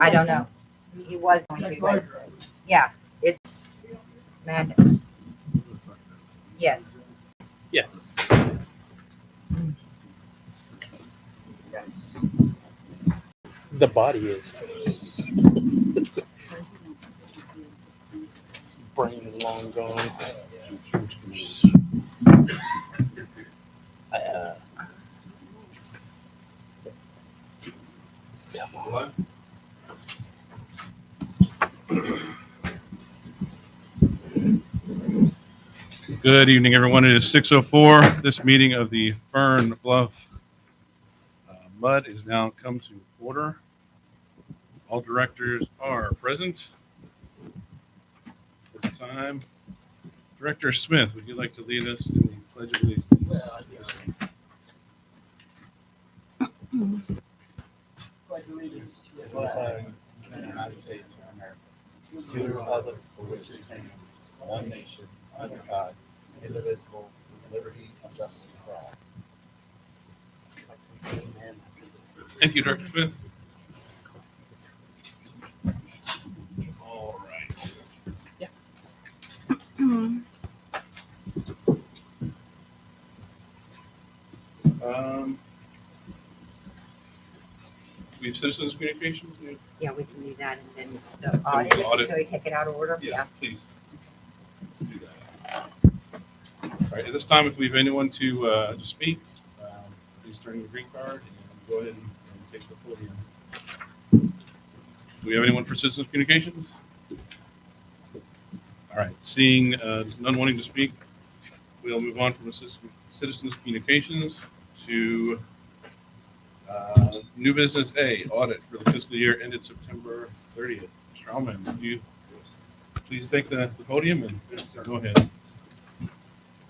I don't know. He was going to, but yeah, it's madness. Yes. Yes. Yes. The body is. Brain is long gone. Come on. Good evening, everyone. It is 6:04. This meeting of the Fern Bluff Mud is now come to order. All directors are present. This time, Director Smith, would you like to lead us in the Pledge of Allegiance? Pledge allegiance to the flag of the United States of America, to the republic for which it stands, one nation, under God, indivisible, with liberty and justice for all. Thank you, Director Smith. All right. We have citizens communications. Yeah, we can do that, and then the audit. Can we take it out of order? Yeah, please. Let's do that. All right. At this time, if we have anyone to speak, please turn your green card and go ahead and take the podium. Do we have anyone for citizens communications? All right. Seeing none wanting to speak, we'll move on from citizens communications to new business A, audit for the fiscal year ended September 30th. Mr. Allman, would you please take the podium and go ahead.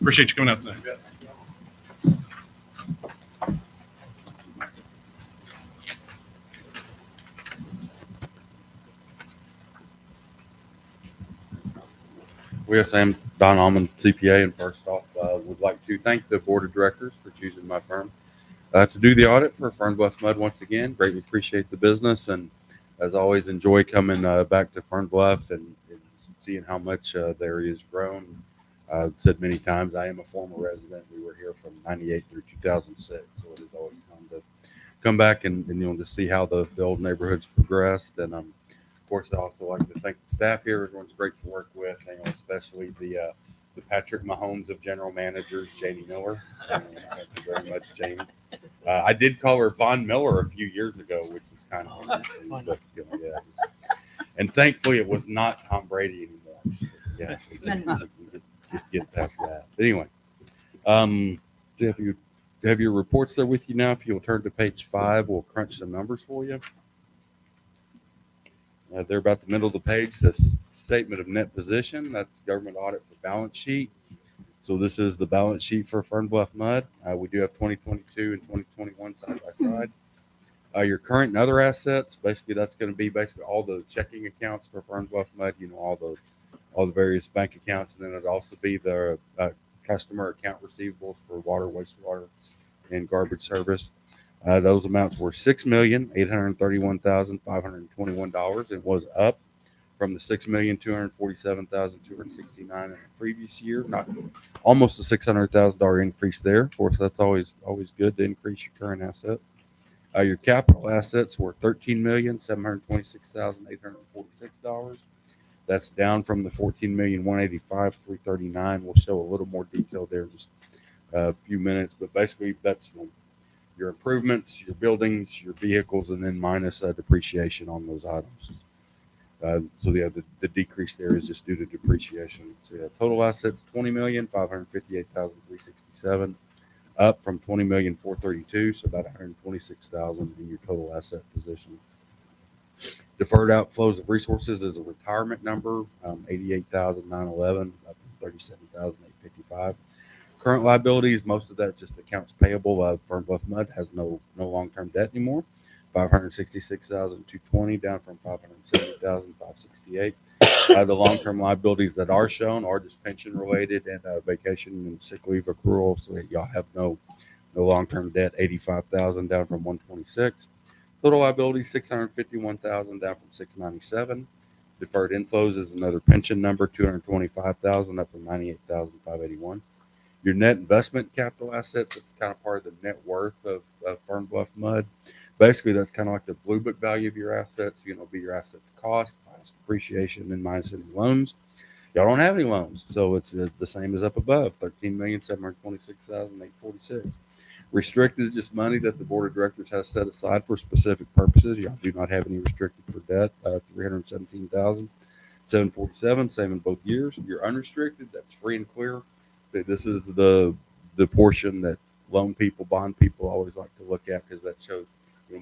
Appreciate you coming out tonight. Well, yes, I'm Don Allman, CPA, and first off, would like to thank the board of directors for choosing my firm to do the audit for Fern Bluff Mud once again. Greatly appreciate the business, and as always, enjoy coming back to Fern Bluff and seeing how much the area has grown. I've said many times, I am a former resident. We were here from '98 through 2006, so it is always fun to come back and to see how the old neighborhood's progressed. And of course, I also like to thank the staff here. Everyone's great to work with, especially the Patrick Mahomes of general managers, Janie Miller. Thank you very much, Janie. I did call her Von Miller a few years ago, which was kind of interesting, but yeah. And thankfully, it was not Tom Brady anymore. So, yeah, we can get past that. But anyway, Jeff, you have your reports there with you now. If you'll turn to page 5, we'll crunch some numbers for you. They're about the middle of the page. Says statement of net position. That's government audit for balance sheet. So this is the balance sheet for Fern Bluff Mud. We do have 2022 and 2021 side by side. Your current and other assets, basically that's going to be all the checking accounts for Fern Bluff Mud. All the various bank accounts, and then it'd also be the customer account receivables for water, wastewater, and garbage service. Those amounts were $6,831,521. It was up from the $6,247,269 in the previous year. Not almost a $600,000 increase there. Of course, that's always good to increase your current asset. Your capital assets were $13,726,846. That's down from the $14,185,339. We'll show a little more detail there in just a few minutes, but basically that's your improvements, your buildings, your vehicles, and then minus depreciation on those items. So the decrease there is just due to depreciation. So total assets $20,558,367, up from $20,432,000, so about $126,000 in your total asset position. Deferred outflows of resources is a retirement number, $88,911, up from $37,855. Current liabilities, most of that just accounts payable. Fern Bluff Mud has no long-term debt anymore. $566,220, down from $570,568. The long-term liabilities that are shown are just pension related and vacation and sick leave accrual. So y'all have no long-term debt. $85,000, down from $126,000. Total liability 651,000, down from 697. Deferred inflows is another pension number 225,000, up from 98,581. Your net investment capital assets, that's kind of part of the net worth of Fern Bluff Mud. Basically, that's kind of like the blue book value of your assets. Be your assets cost minus depreciation and minus any loans. Y'all don't have any loans, so it's the same as up above, 13,726,846. Restricted is just money that the board of directors has set aside for specific purposes. Y'all do not have any restricted for debt. 317,747, same in both years. Your unrestricted, that's free and clear. This is the portion that loan people, bond people always like to look at, because that shows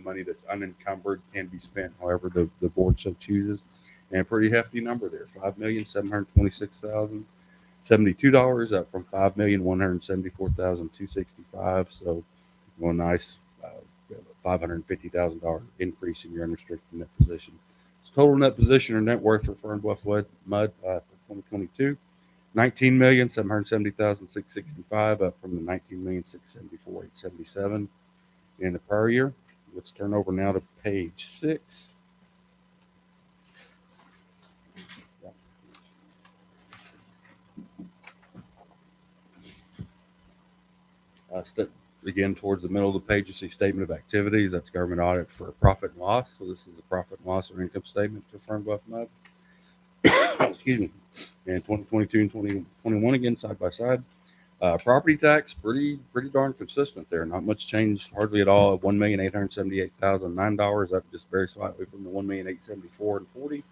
money that's unencumbered can be spent however the board so chooses. And a pretty hefty number there, $5,726,072, up from $5,174,265. So, a nice $550,000 increase in your unrestricted net position. So total net position or net worth for Fern Bluff Mud for 2022, $19,770,665, up from the $19,674,877 in the prior year. Let's turn over now to page 6. Again, towards the middle of the page, you see statement of activities. That's government audit for profit and loss. So this is the profit and loss or income statement for Fern Bluff Mud. Excuse me. And 2022 and 2021 again, side by side. Property tax, pretty darn consistent there. Not much change, hardly at all. $1,878,009, up just very slightly from the $1,874,040.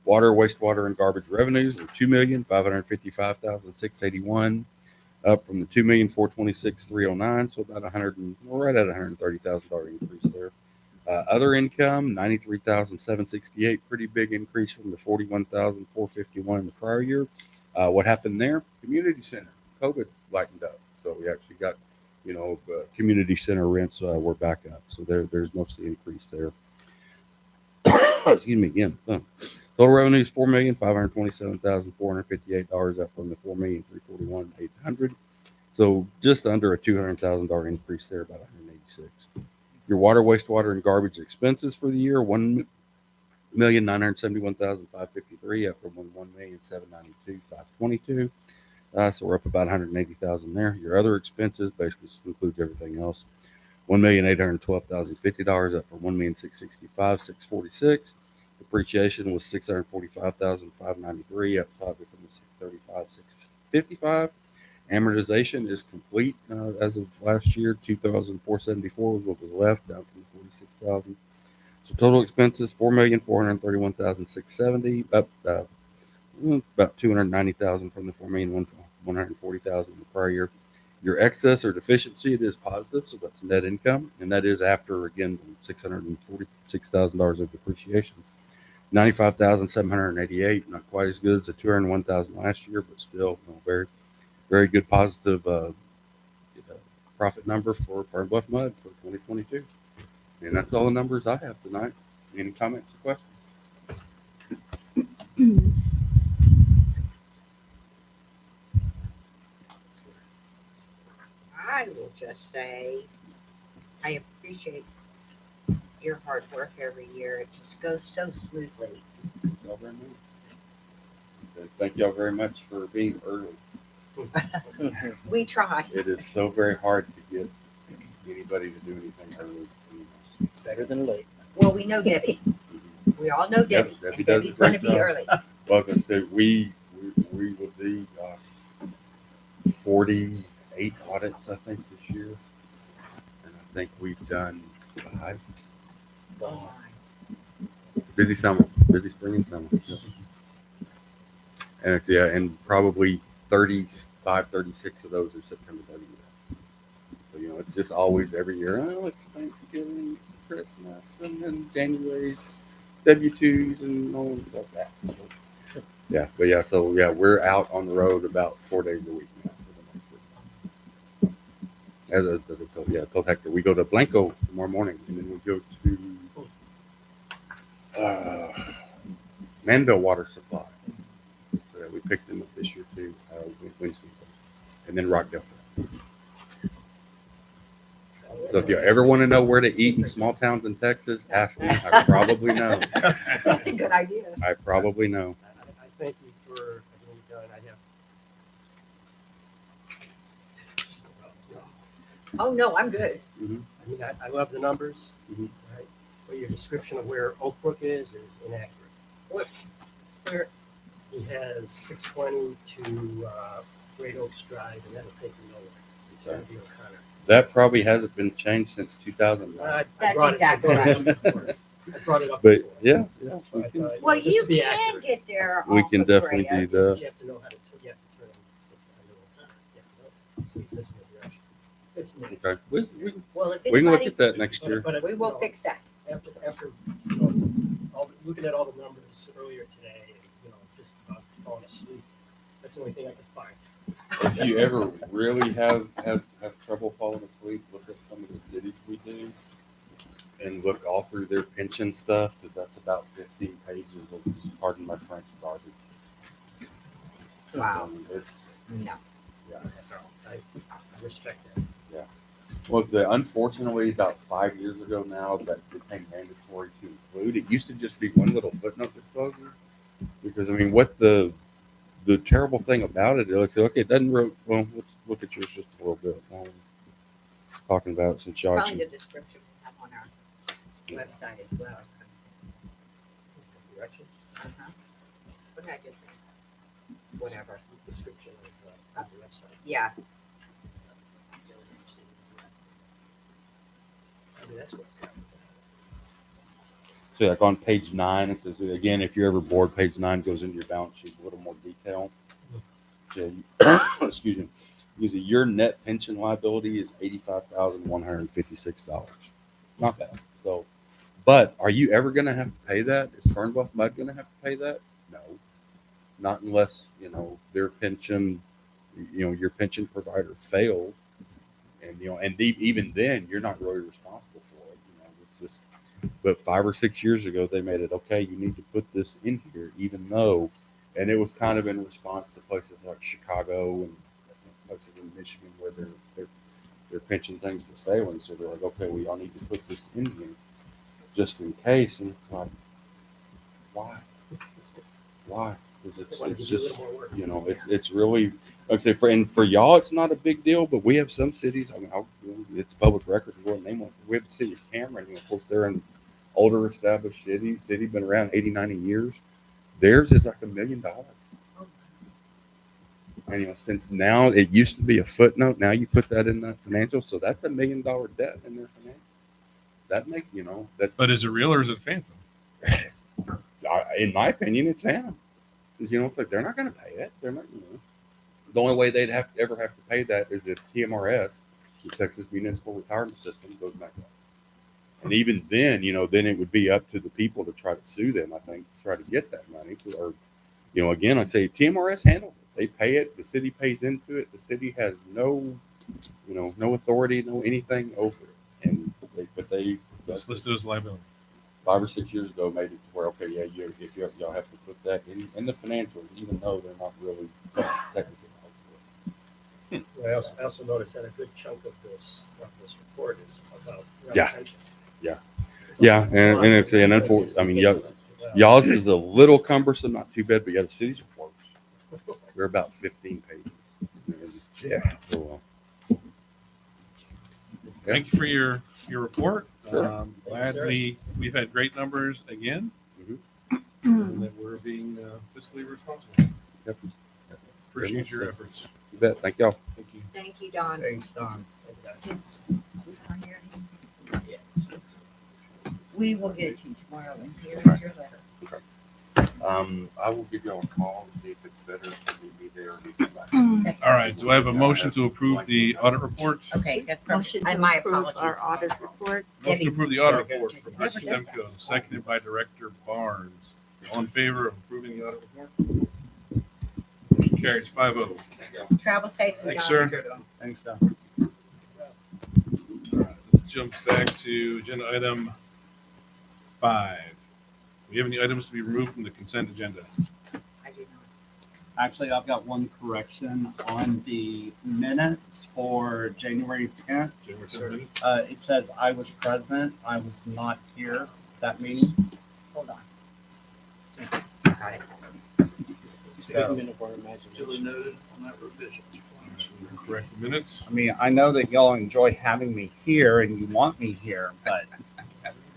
Water, wastewater, and garbage revenues are $2,555,681, up from the $2,426,309. So about right at $130,000 increase there. Other income, $93,768, pretty big increase from the $41,451 in the prior year. What happened there? Community center, COVID lightened up, so we actually got, community center rents were back up. So there's most of the increase there. Excuse me again. Total revenues $4,527,458, up from the $4,341,800. So just under a $200,000 increase there, about 186. Your water, wastewater, and garbage expenses for the year, $1,971,553, up from $1,792,522. So we're up about 180,000 there. Your other expenses basically includes everything else. $1,812,050, up from $1,665,646. Depreciation was $645,593, up slightly from the $635,655. Amortization is complete as of last year. $2,474 was what was left, down from $46,000. So total expenses $4,431,670, up about $290,000 from the $4,140,000 in the prior year. Your excess or deficiency, it is positive, so that's net income, and that is after again $646,000 of depreciation. $95,788, not quite as good as the $201,000 last year, but still very, very good positive profit number for Fern Bluff Mud for 2022. And that's all the numbers I have tonight. Any comments or questions? I will just say I appreciate your hard work every year. It just goes so smoothly. Y'all very much. Thank y'all very much for being early. We try. It is so very hard to get anybody to do anything early. Better than late. Well, we know Debbie. We all know Debbie. Debbie And does a Debbie's going to great be job. early. Well, I said we will be 48 audits, I think, this year, and I think we've done 5. Busy summer, busy spring and summer. Yep. And it's and probably 35, 36 of those are September 30th. So it's just always every year. Oh, it's Thanksgiving, it's Christmas, and then January's W-2s and all and stuff like that. So, so we're out on the road about 4 days a week now for the next week. As I told Hector, we go to Blanco tomorrow morning, and then we go to Manville Water Supply. So we picked them up this year too, Wednesday, and then Rockdale. So if you ever want to know where to eat in small towns in Texas, ask me. I probably know. That's a good idea. I probably know. I thank you for everything you've done. I have. Oh, no, I'm good. I mean, I love the numbers, Mhm. right? But your description of where Oak Brook is inaccurate. Where- He has 620 to Great Oaks Drive, and that'll take you nowhere. It's gonna be O'Connor. That probably hasn't been changed since 2009. I That's brought exactly it right. up before. I brought it up But before. yeah, So we I can, thought, Well, just you to be can accurate, get there. we off can of definitely Gray do Oaks. that. you have to know how to turn on 6 under O'Connor. You have to know. So he's missing the direction. It's neat. Okay, Well, if we can look anybody, at that next year. But, we will fix that. after you know, looking at all the numbers earlier today, and just about falling asleep. That's the only thing I could find. If you ever really have trouble falling asleep, look at some of the cities we do, and look all through their pension stuff, because that's about 15 pages of just, pardon my French, garbage. Wow. It's No. I respect that. well, unfortunately, about 5 years ago now, that became mandatory to include. It used to just be one little footnote disclosure, because I mean, what the terrible thing about it is, okay, it doesn't really. Well, let's look at yours just a little bit. Talking about it since y'all Probably actually. the description we have on our website as well. Directions, What did I just say? Whatever. description of the website. Yeah. I mean, that's what. So like on page 9, it says again, if you're ever bored, page 9 goes into your balance sheet with a little more detail. So, excuse me. Usually your net pension liability is $85,156. Not bad. So, but are you ever going to have to pay that? Is Fern Bluff Mud going to have to pay that? No, not unless their pension, your pension provider fails, and even then you're not really responsible for it. It's just. But 5 or 6 years ago, they made it okay. You need to put this in here, even though, and it was kind of in response to places like Chicago and places in Michigan where their pension things were failing. So they're like, okay, we all need to put this in here just in case. And it's like, why? Because it's just it's really like I say for y'all it's not a big deal, but we have some cities. I mean, it's public record. We have the city of Cameron. Of course, they're an older established city, been around 80, 90 years. Theirs is like $1 million. And since now it used to be a footnote, now you put that in the financial, so that's $1 million debt in their financial. That makes that. But is it real or is it phantom? In my opinion, it's phantom. Because it's like they're not going to pay it. They're not. The only way they'd ever have to pay that is if TMRS, the Texas Municipal Retirement System, goes back up. And even then, then it would be up to the people to try to sue them. I think to try to get that money. Or, again, I'd say TMRS handles it. They pay it. The city pays into it. The city has no authority, no anything over it. And It's listed as liability. 5 or 6 years ago made it to where if y'all have to put that in the financials, even though they're not really technically. I also noticed that a good chunk of this report is about pensions. Yeah, and unfortunately, I mean, y'all's is a little cumbersome, not too bad, but the city's worse. They're about 15 pages. Thank you for your report. Sure. Glad we've had great numbers again, Mhm. and that we're being fiscally responsible. Yep. Appreciate your efforts. You bet. Thank y'all. Thank you. Thank you, Don. Thanks, Don. We will get it to you tomorrow, and here's your letter. I will give y'all a call and see if it's better for me to be there or me to come back. All right. Do I have a motion to approve the audit report? Okay, that's perfect. Motion And to my approve apologies. our audit report. Motion to approve the audit report Just for never Purchase does that. Demco, seconded by Director Barnes. All in favor of approving the audit report? Motion carries 5-0. Travel safely, Thanks, Don. sir. Thanks, Don. All right, let's jump back to agenda item 5. Do we have any items to be removed from the consent agenda? I do Actually, I've got one correction on the minutes for January 10th. January 10th minutes? It says I was present. I was not here that meeting. Hold on. Got it. So, Duly noted on that revision. We'll correct the minutes. I mean, I know that y'all enjoy having me here and you want me here, but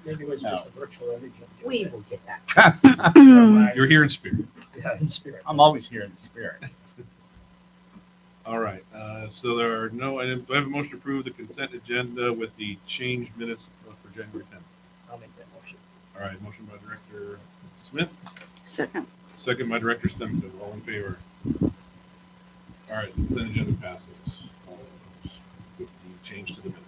Maybe it was just a virtual image. We will get that. You're here in spirit. Yeah, in spirit. I'm always here in the spirit. All right, so there are no items. Do I have a motion to approve the consent agenda with the changed minutes for January 10th? I'll make that motion. All right, motion by Director Smith, Second. second by Director Stemko. All in favor? All right, consent agenda passes with the change to the minutes.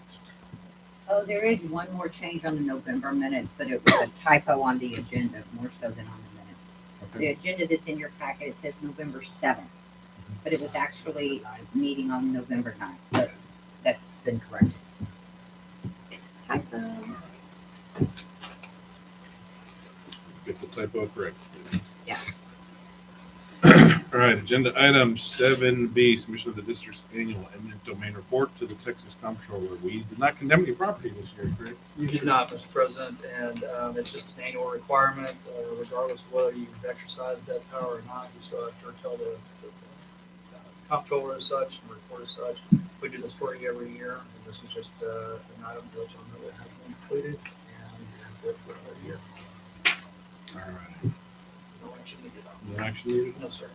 Oh, there is one more change on the November minutes, but it was a typo on the agenda, more so than on the minutes. The agenda that's in your packet, it says November 7th, but it was actually a meeting on November 9th, but that's been corrected. Typo. Get the typo correct. Yeah. All right, agenda item 7B, submission of the district's annual eminent domain report to the Texas Comptroller. We did not condemn any property this year, correct? You did not, Mr. President, and it's just an annual requirement, regardless of whether you've exercised that power or not. You still have to tell the comptroller as such and report as such. We do this for you every year, and this is just an item to let you know that has been completed and you're good for another year. All right. No action needed. No action needed? No, sir.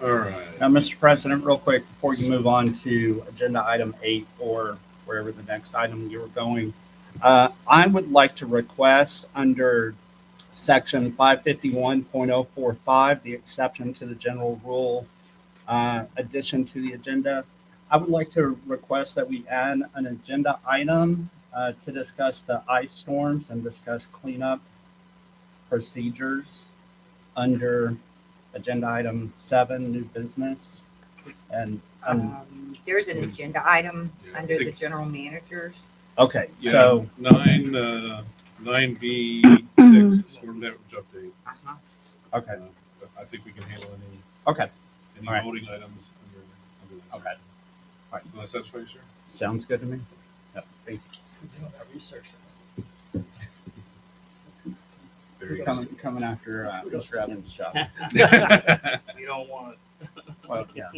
All right. Now, Mr. President, real quick, before you move on to agenda item 8 or wherever the next item you were going, I would like to request under section 551.045, the exception to the general rule, addition to the agenda. I would like to request that we add an agenda item to discuss the ice storms and discuss cleanup procedures under agenda item 7, new business. And There's an agenda item Yeah, I under the think- general managers. okay, Yeah, so 9B6 storm damage update. Uh-huh. okay, I think we can handle okay, any All right. voting items under this. okay. Does that satisfy you, sir? Sounds good to me. Yep, thank We're doing our research. Very you. good. Coming after Mr. Evans' job. You don't want it. Well, yeah, All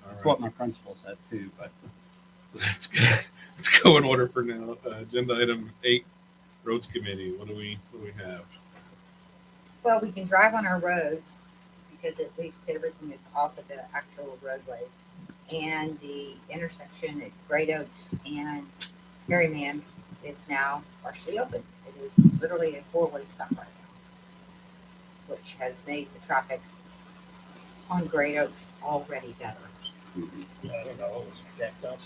that's right. what my principal said too. But Let's go in order for now. Agenda item 8, roads committee. What do we have? Well, we can drive on our roads because at least everything is off of the actual roadways. And the intersection at Great Oaks and Perryman is now partially open. It is literally a 4-way stop right now, which has made the traffic on Great Oaks already better. I don't know, it was backed up.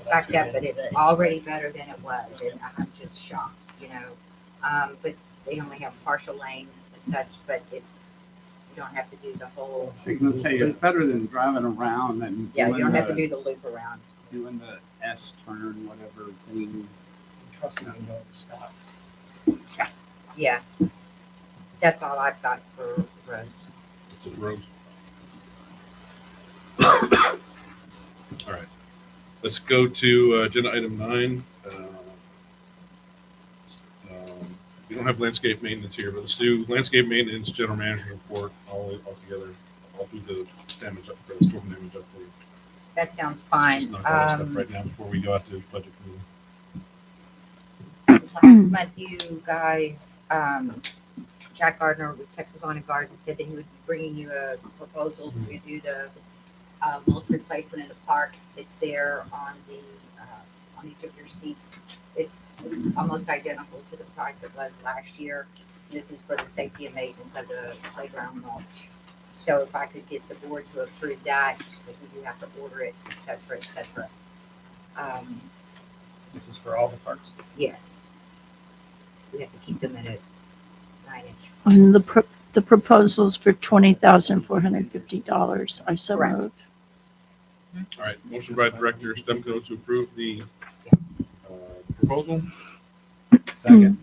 Backed up, but it's already better than it was, and I'm just shocked, you know. But they only have partial lanes and such, but you don't have to do the whole. I was gonna say it's better than driving around and Yeah, you doing don't have to the- do the loop around. doing the S turn, whatever thing. Trust me, you know to stop. Yeah, that's all I've got for roads. Just roads. All right. Let's go to agenda item 9. We don't have landscape maintenance here, but let's do landscape maintenance general manager report all together, all through the damage up, the storm damage update. That sounds Just fine. knock all that stuff right now before we go out to budget committee. Last month, you guys, Jack Gardner with Texas Lawn and Garden said that he would be bringing you a proposal to do the mulch replacement in the parks. It's there on each of your seats. It's almost identical to the price it was last year. This is for the safety and maintenance of the playground mulch. So if I could get the board to approve that, because we do have to order it, et cetera, et cetera. This is for all the parks. Yes. We have to keep them at a 9-inch. And the proposal's for $20,450. I so Correct. moved. All right, motion by Director Stemko to approve the proposal, Second.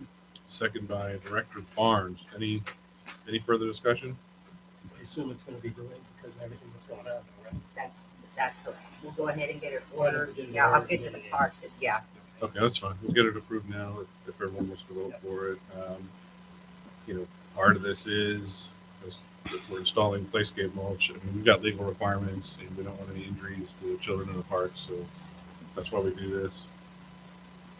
second by Director Barnes. Any further discussion? I assume it's gonna be delayed because of everything that's going on, right? That's correct. We'll go ahead and get it Why don't we ordered. get it Yeah, I'll ordered get to and the then- parks. Yeah. Okay, that's fine. We'll get it approved now if everyone wants to vote Yep. for it. Part of this is if we're installing playscape mulch. I mean, we've got legal requirements and we don't want any injuries to the children in the parks, so that's why we do this.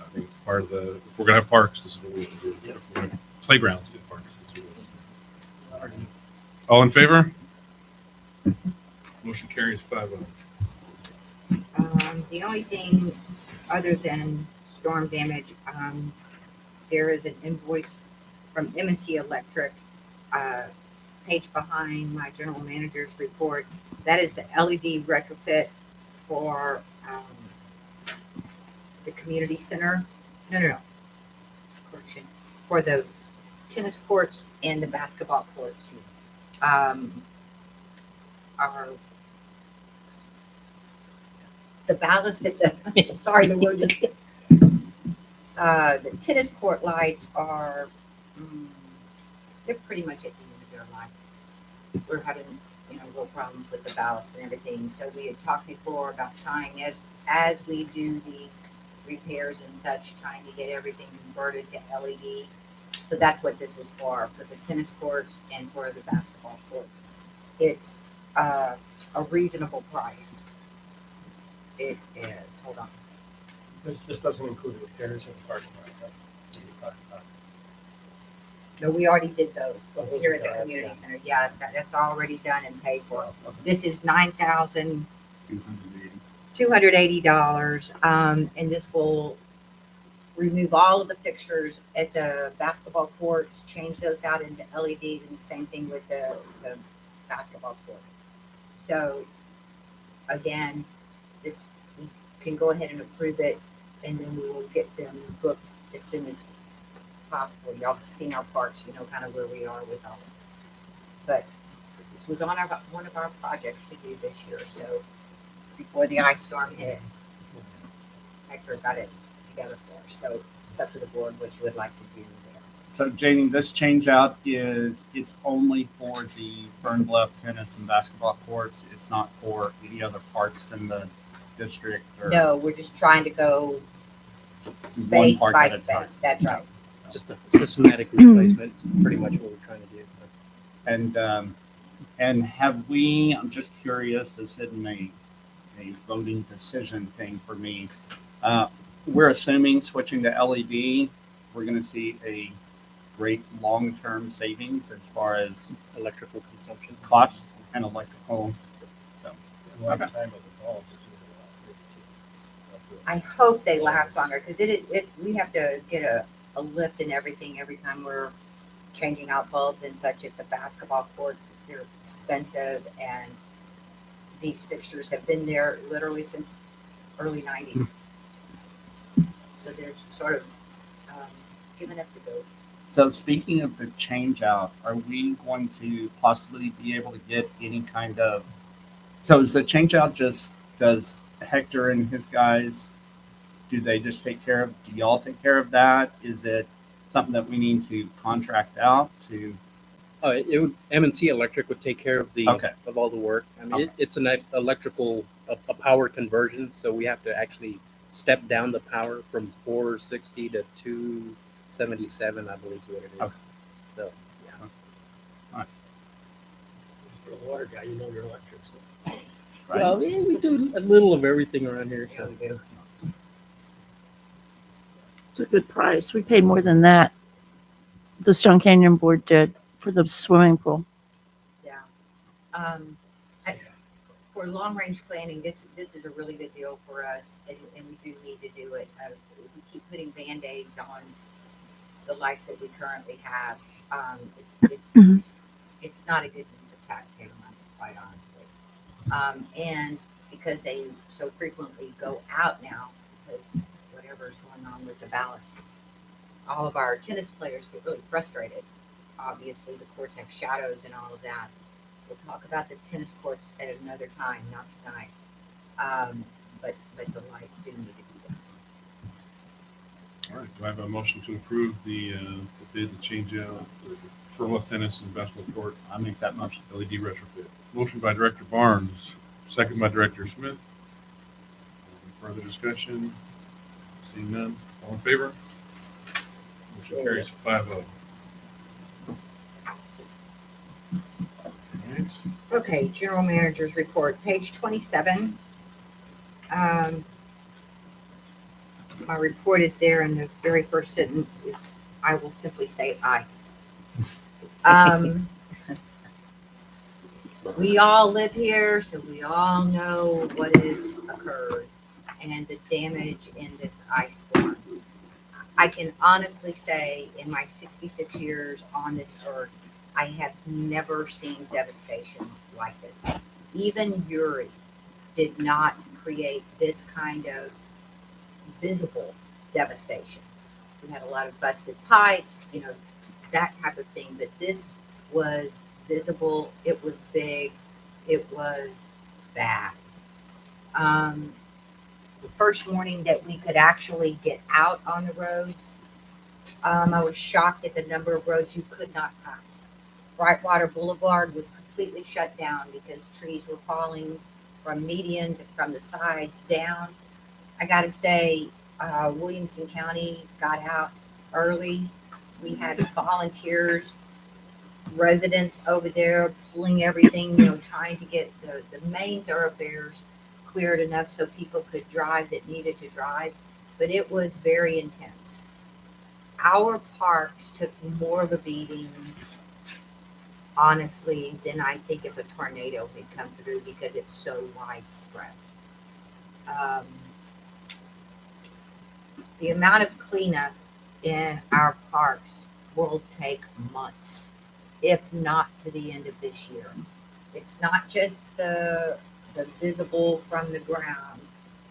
I think it's part of if we're gonna have parks, this is what we have to do. Yep. If we're gonna have playgrounds in parks, this is what we have to Argument. do. All in favor? Motion carries 5-0. The only thing other than storm damage, there is an invoice from M&C Electric, page behind my general manager's report. That is the LED retrofit for the community center. No. Correction. For the tennis courts and the basketball courts. The ballast at the sorry, the word just the tennis court lights are they're pretty much at the end of their life. We're having real problems with the ballast and everything. So we had talked before about trying as we do these repairs and such, trying to get everything converted to LED. So that's what this is for the tennis courts and for the basketball courts. It's a reasonable price. It is. Hold on. This doesn't include repairs in the parking lot, right? This is parking lot. No, we already did those Oh, those here are at the done, community that's center. Yeah, that's already done and paid for. Okay. This is $9,280. And this will remove all of the fixtures at the basketball courts, change those out into LEDs, and the same thing with the basketball court. So again, this we can go ahead and approve it, and then we will get them booked as soon as possible. Y'all have seen our parks, you know kind of where we are with all of this. But this was on one of our projects to do this year. So before the ice storm hit, Hector got it together for us. So it's up to the board what you would like to do there. So Janie, this change out it's only for the Fern Bluff tennis and basketball courts. It's not for any other parks in the district or No, we're just trying to go space park by at a time. space. That's right. Just a systematic replacement is pretty much what we're trying to do. So. And have we, I'm just curious, is it a voting decision thing for me? We're assuming switching to LED, we're going to see a great long-term savings as far as Electrical consumption. cost and electrical. So, Okay. I hope they last longer because we have to get a lift and everything every time we're changing out bulbs and such at the basketball courts. They're expensive, and these fixtures have been there literally since early 90s. So they're sort of giving up the ghost. so speaking of the change out, are we going to possibly be able to get any kind of, so is the change out does Hector and his guys, do they just take care of, do y'all take care of that? Is it something that we need to contract out to? It would M&C Electric would take care of Okay. of all the work. I mean, Okay. it's an electrical a power conversion, so we have to actually step down the power from 460 to 277, I believe, is what it is. Okay. So yeah, For a water guy, you know your electric stuff. Right? well, we do a little of everything around here. Yeah, So we do. It's a good price. We paid more than that. The Stone Canyon Board did for the swimming pool. Yeah. For long range planning, this is a really good deal for us, and we do need to do it. We keep putting band-aids on the lights that we currently have. Mhm. It's not a good use of taxpayer money, quite honestly. And because they so frequently go out now, because whatever's going on with the ballast, all of our tennis players get really frustrated. Obviously, the courts have shadows and all of that. We'll talk about the tennis courts at another time, not tonight. But the lights do need to be done. All right, do I have a motion to approve the bid to change out the Fern Bluff Tennis and Basketball Court I make that motion. LED retrofit? Motion by Director Barnes, second by Director Smith. Any further discussion? Seeing none, all in favor? Motion carries 5-0. All right. Okay, general manager's report, page 27. My report is there, and the very first sentence is, I will simply say ice. We all live here, so we all know what has occurred and the damage in this ice storm. I can honestly say, in my 66 years on this earth, I have never seen devastation like this. Even Uri did not create this kind of visible devastation. We had a lot of busted pipes, that type of thing, but this was visible, it was big, it was bad. The first morning that we could actually get out on the roads, I was shocked at the number of roads you could not pass. Brightwater Boulevard was completely shut down because trees were falling from medians and from the sides down. I gotta say, Williamson County got out early. We had volunteers, residents over there pulling everything, trying to get the main thoroughfares cleared enough so people could drive that needed to drive. But it was very intense. Our parks took more of a beating, honestly, than I think if a tornado had come through because it's so widespread. The amount of cleanup in our parks will take months, if not to the end of this year. It's not just the visible from the ground,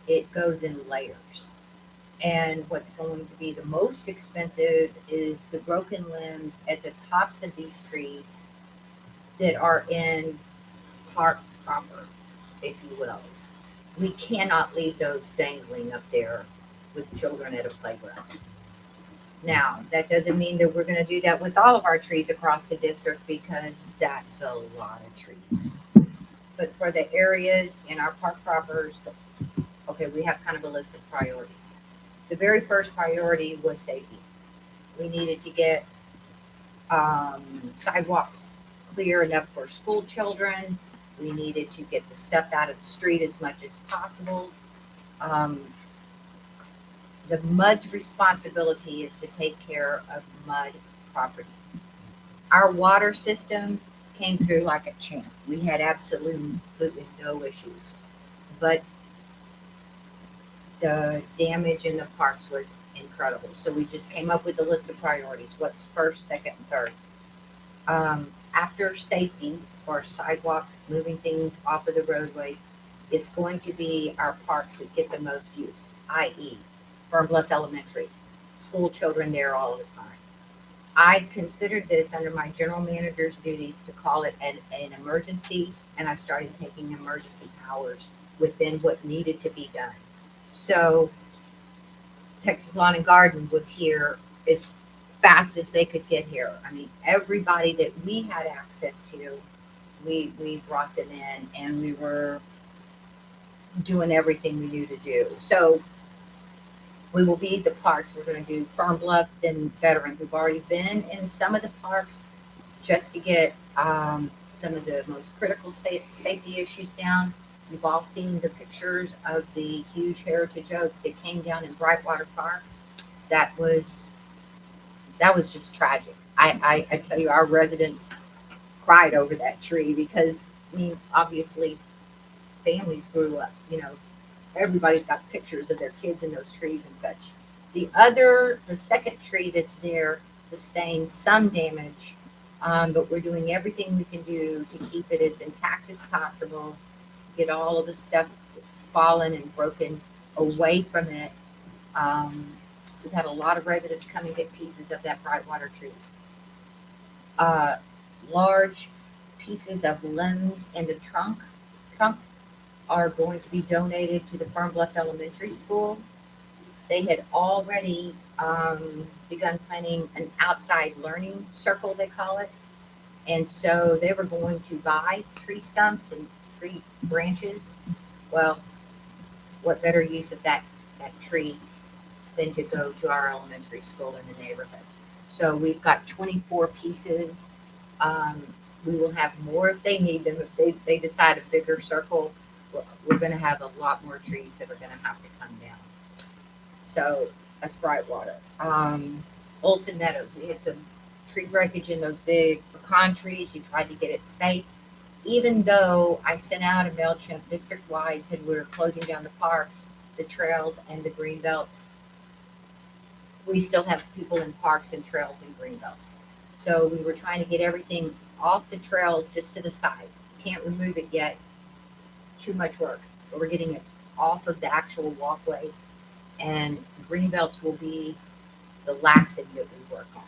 it goes in layers. And what's going to be the most expensive is the broken limbs at the tops of these trees that are in park proper, if you will. We cannot leave those dangling up there with children at a playground. Now, that doesn't mean that we're going to do that with all of our trees across the district because that's a lot of trees. But for the areas in our park propers, okay, we have kind of a list of priorities. The very first priority was safety. We needed to get sidewalks clear enough for school children. We needed to get the stuff out of the street as much as possible. The MUD's responsibility is to take care of MUD property. Our water system came through like a champ. We had absolutely no issues. But the damage in the parks was incredible. So we just came up with a list of priorities. What's first, second, and third? After safety, as far as sidewalks, moving things off of the roadways, it's going to be our parks that get the most use, i.e., Fern Bluff Elementary, school children there all the time. I considered this under my general manager's duties to call it an emergency, and I started taking emergency powers within what needed to be done. So Texas Lawn and Garden was here as fast as they could get here. I mean, everybody that we had access to, we brought them in, and we were doing everything we knew to do. So we will be the parks. We're going to do Fern Bluff, then Veterans. We've already been in some of the parks just to get some of the most critical safety issues down. You've all seen the pictures of the huge heritage oak that came down in Brightwater Park. That was just tragic. I tell you, our residents cried over that tree because, I mean, obviously families grew up, everybody's got pictures of their kids in those trees and such. The second tree that's there sustained some damage, but we're doing everything we can do to keep it as intact as possible, get all of the stuff that's fallen and broken away from it. We've had a lot of residents come and get pieces of that Brightwater tree. Large pieces of limbs in the trunk are going to be donated to the Fern Bluff Elementary School. they had already begun planning an outside learning circle, they call it. And so they were going to buy tree stumps and tree branches. Well, what better use of that tree than to go to our elementary school in the neighborhood? So we've got 24 pieces. We will have more if they need them. If they decide a bigger circle, we're going to have a lot more trees that are going to have to come down. So that's Brightwater. Olson Meadows, we had some tree breakage in those big pecan trees. You tried to get it safe. Even though I sent out a MailChimp district-wide, said we were closing down the parks, the trails, and the green belts, we still have people in parks and trails and green belts. So we were trying to get everything off the trails just to the side. Can't remove it yet. Too much work. But we're getting it off of the actual walkway. And green belts will be the last thing that we work on.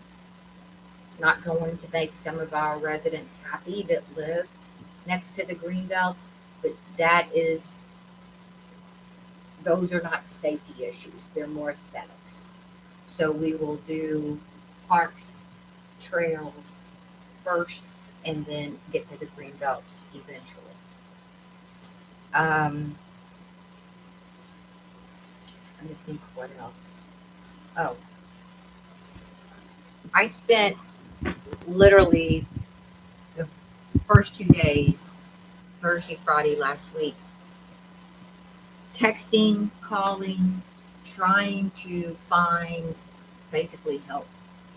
It's not going to make some of our residents happy that live next to the green belts, but those are not safety issues. They're more aesthetics. So we will do parks, trails first, and then get to the green belts eventually. Let me think what else. Oh, I spent literally the first 2 days, Thursday, Friday last week, texting, calling, trying to find basically help.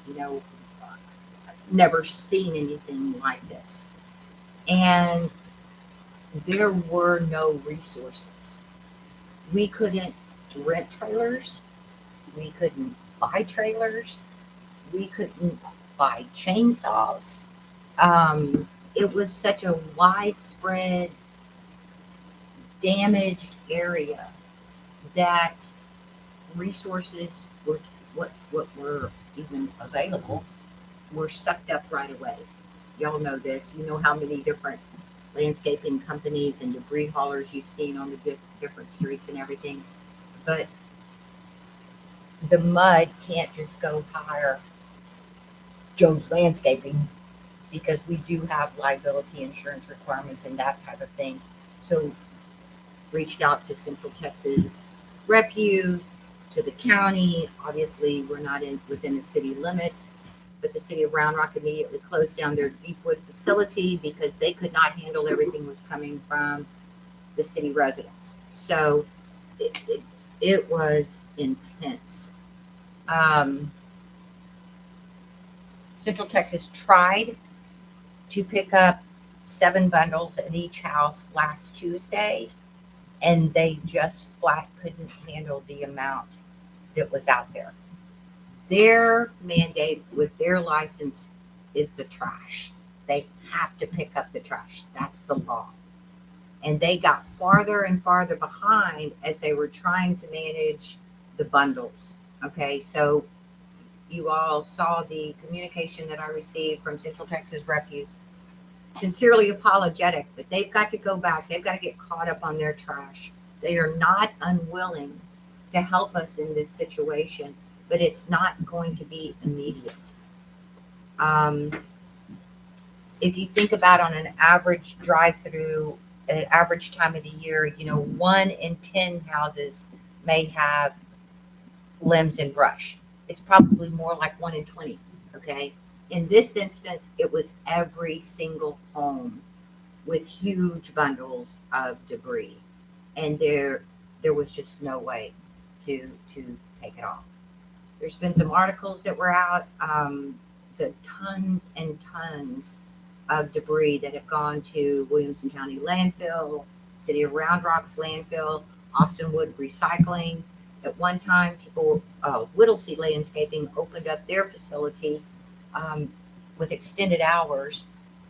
You know, I've never seen anything like this. And there were no resources. We couldn't rent trailers. We couldn't buy trailers. We couldn't buy chainsaws. It was such a widespread, damaged area that resources what were even available were sucked up right away. Y'all know this. You know how many different landscaping companies and debris haulers you've seen on the different streets and everything. But the mud can't just go hire Joe's Landscaping, because we do have liability insurance requirements and that type of thing. So reached out to Central Texas Refuse, to the county. Obviously, we're not within the city limits, but the city of Round Rock immediately closed down their Deepwood facility because they could not handle everything was coming from the city residents. So it was intense. Central Texas tried to pick up 7 bundles at each house last Tuesday, and they just flat couldn't handle the amount that was out there. Their mandate with their license is the trash. They have to pick up the trash. That's the law. And they got farther and farther behind as they were trying to manage the bundles. Okay, so you all saw the communication that I received from Central Texas Refuse. Sincerely apologetic, but they've got to go back. They've got to get caught up on their trash. They are not unwilling to help us in this situation, but it's not going to be immediate. If you think about on an average drive-through at an average time of the year, 1 in 10 houses may have limbs and brush. It's probably more like 1 in 20. Okay. In this instance, it was every single home with huge bundles of debris, and there was just no way to take it off. There's been some articles that were out, the tons and tons of debris that have gone to Williamson County landfill, City of Round Rock's landfill, Austin Wood Recycling. At one time, people, Whittlesey Landscaping opened up their facility with extended hours,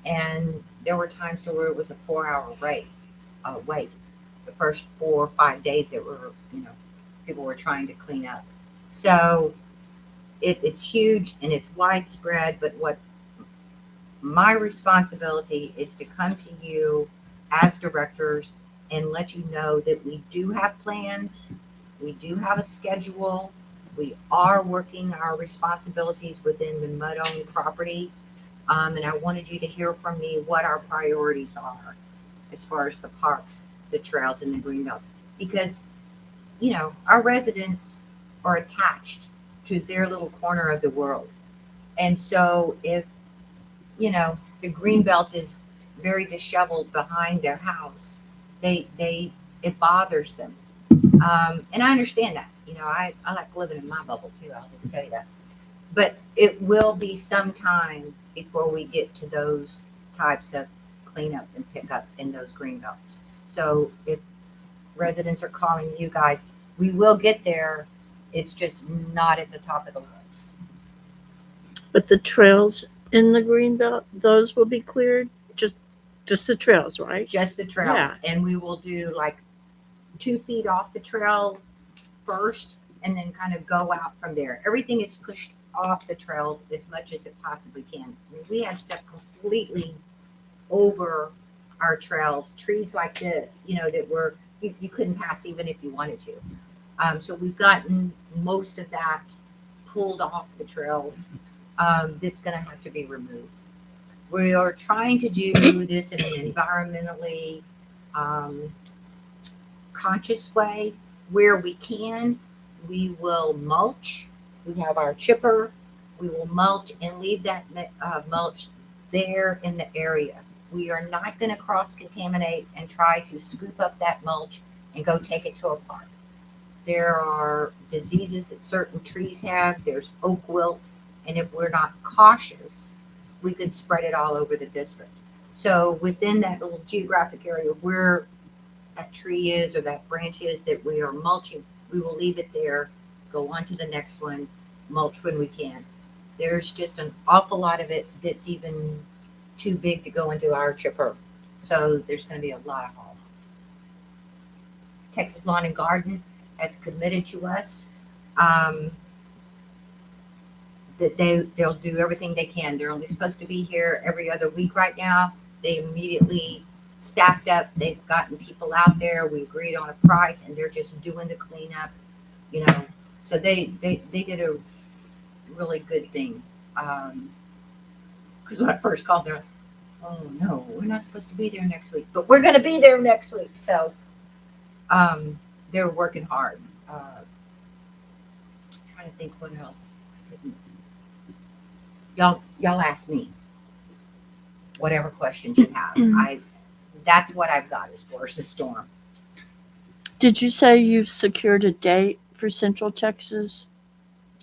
and there were times where it was a 4-hour wait. The first 4 or 5 days that were, people were trying to clean up. So it's huge and it's widespread, but what my responsibility is to come to you as directors and let you know that we do have plans. We do have a schedule. We are working our responsibilities within the mud-only property. And I wanted you to hear from me what our priorities are as far as the parks, the trails, and the green belts. Because, you know, our residents are attached to their little corner of the world. And so if, you know, the green belt is very disheveled behind their house, it bothers them. And I understand that. You know, I like living in my bubble too. I'll just tell you that. But it will be some time before we get to those types of cleanup and pickup in those green belts. So if residents are calling you guys, we will get there. It's just not at the top of the list. But the trails in the green belt, those will be cleared? Just the trails, right? Just the trails. Yeah. And we will do like 2 feet off the trail first and then kind of go out from there. Everything is pushed off the trails as much as it possibly can. I mean, we have stuff completely over our trails, trees like this, you know, that you couldn't pass even if you wanted to. So we've gotten most of that pulled off the trails. That's going to have to be removed. We are trying to do this in an environmentally conscious way. Where we can, we will mulch. We have our chipper. We will mulch and leave that mulch there in the area. We are not going to cross-contaminate and try to scoop up that mulch and go take it to a park. There are diseases that certain trees have. There's oak wilt. And if we're not cautious, we could spread it all over the district. So within that little geographic area where that tree is or that branch is that we are mulching, we will leave it there, go on to the next one, mulch when we can. There's just an awful lot of it that's even too big to go into our chipper. So there's going to be a lot of haul. Texas Lawn and Garden has committed to us that they'll do everything they can. They're only supposed to be here every other week right now. They immediately staffed up. They've gotten people out there. We agreed on a price, and they're just doing the cleanup. You know, so they did a really good thing. Because when I first called, they're like, "Oh no, we're not supposed to be there next week, but we're going to be there next week." So they're working hard. Trying to think what else. Y'all ask me whatever questions you have. That's what I've got as far as the storm. Did you say you've secured a date for Central Texas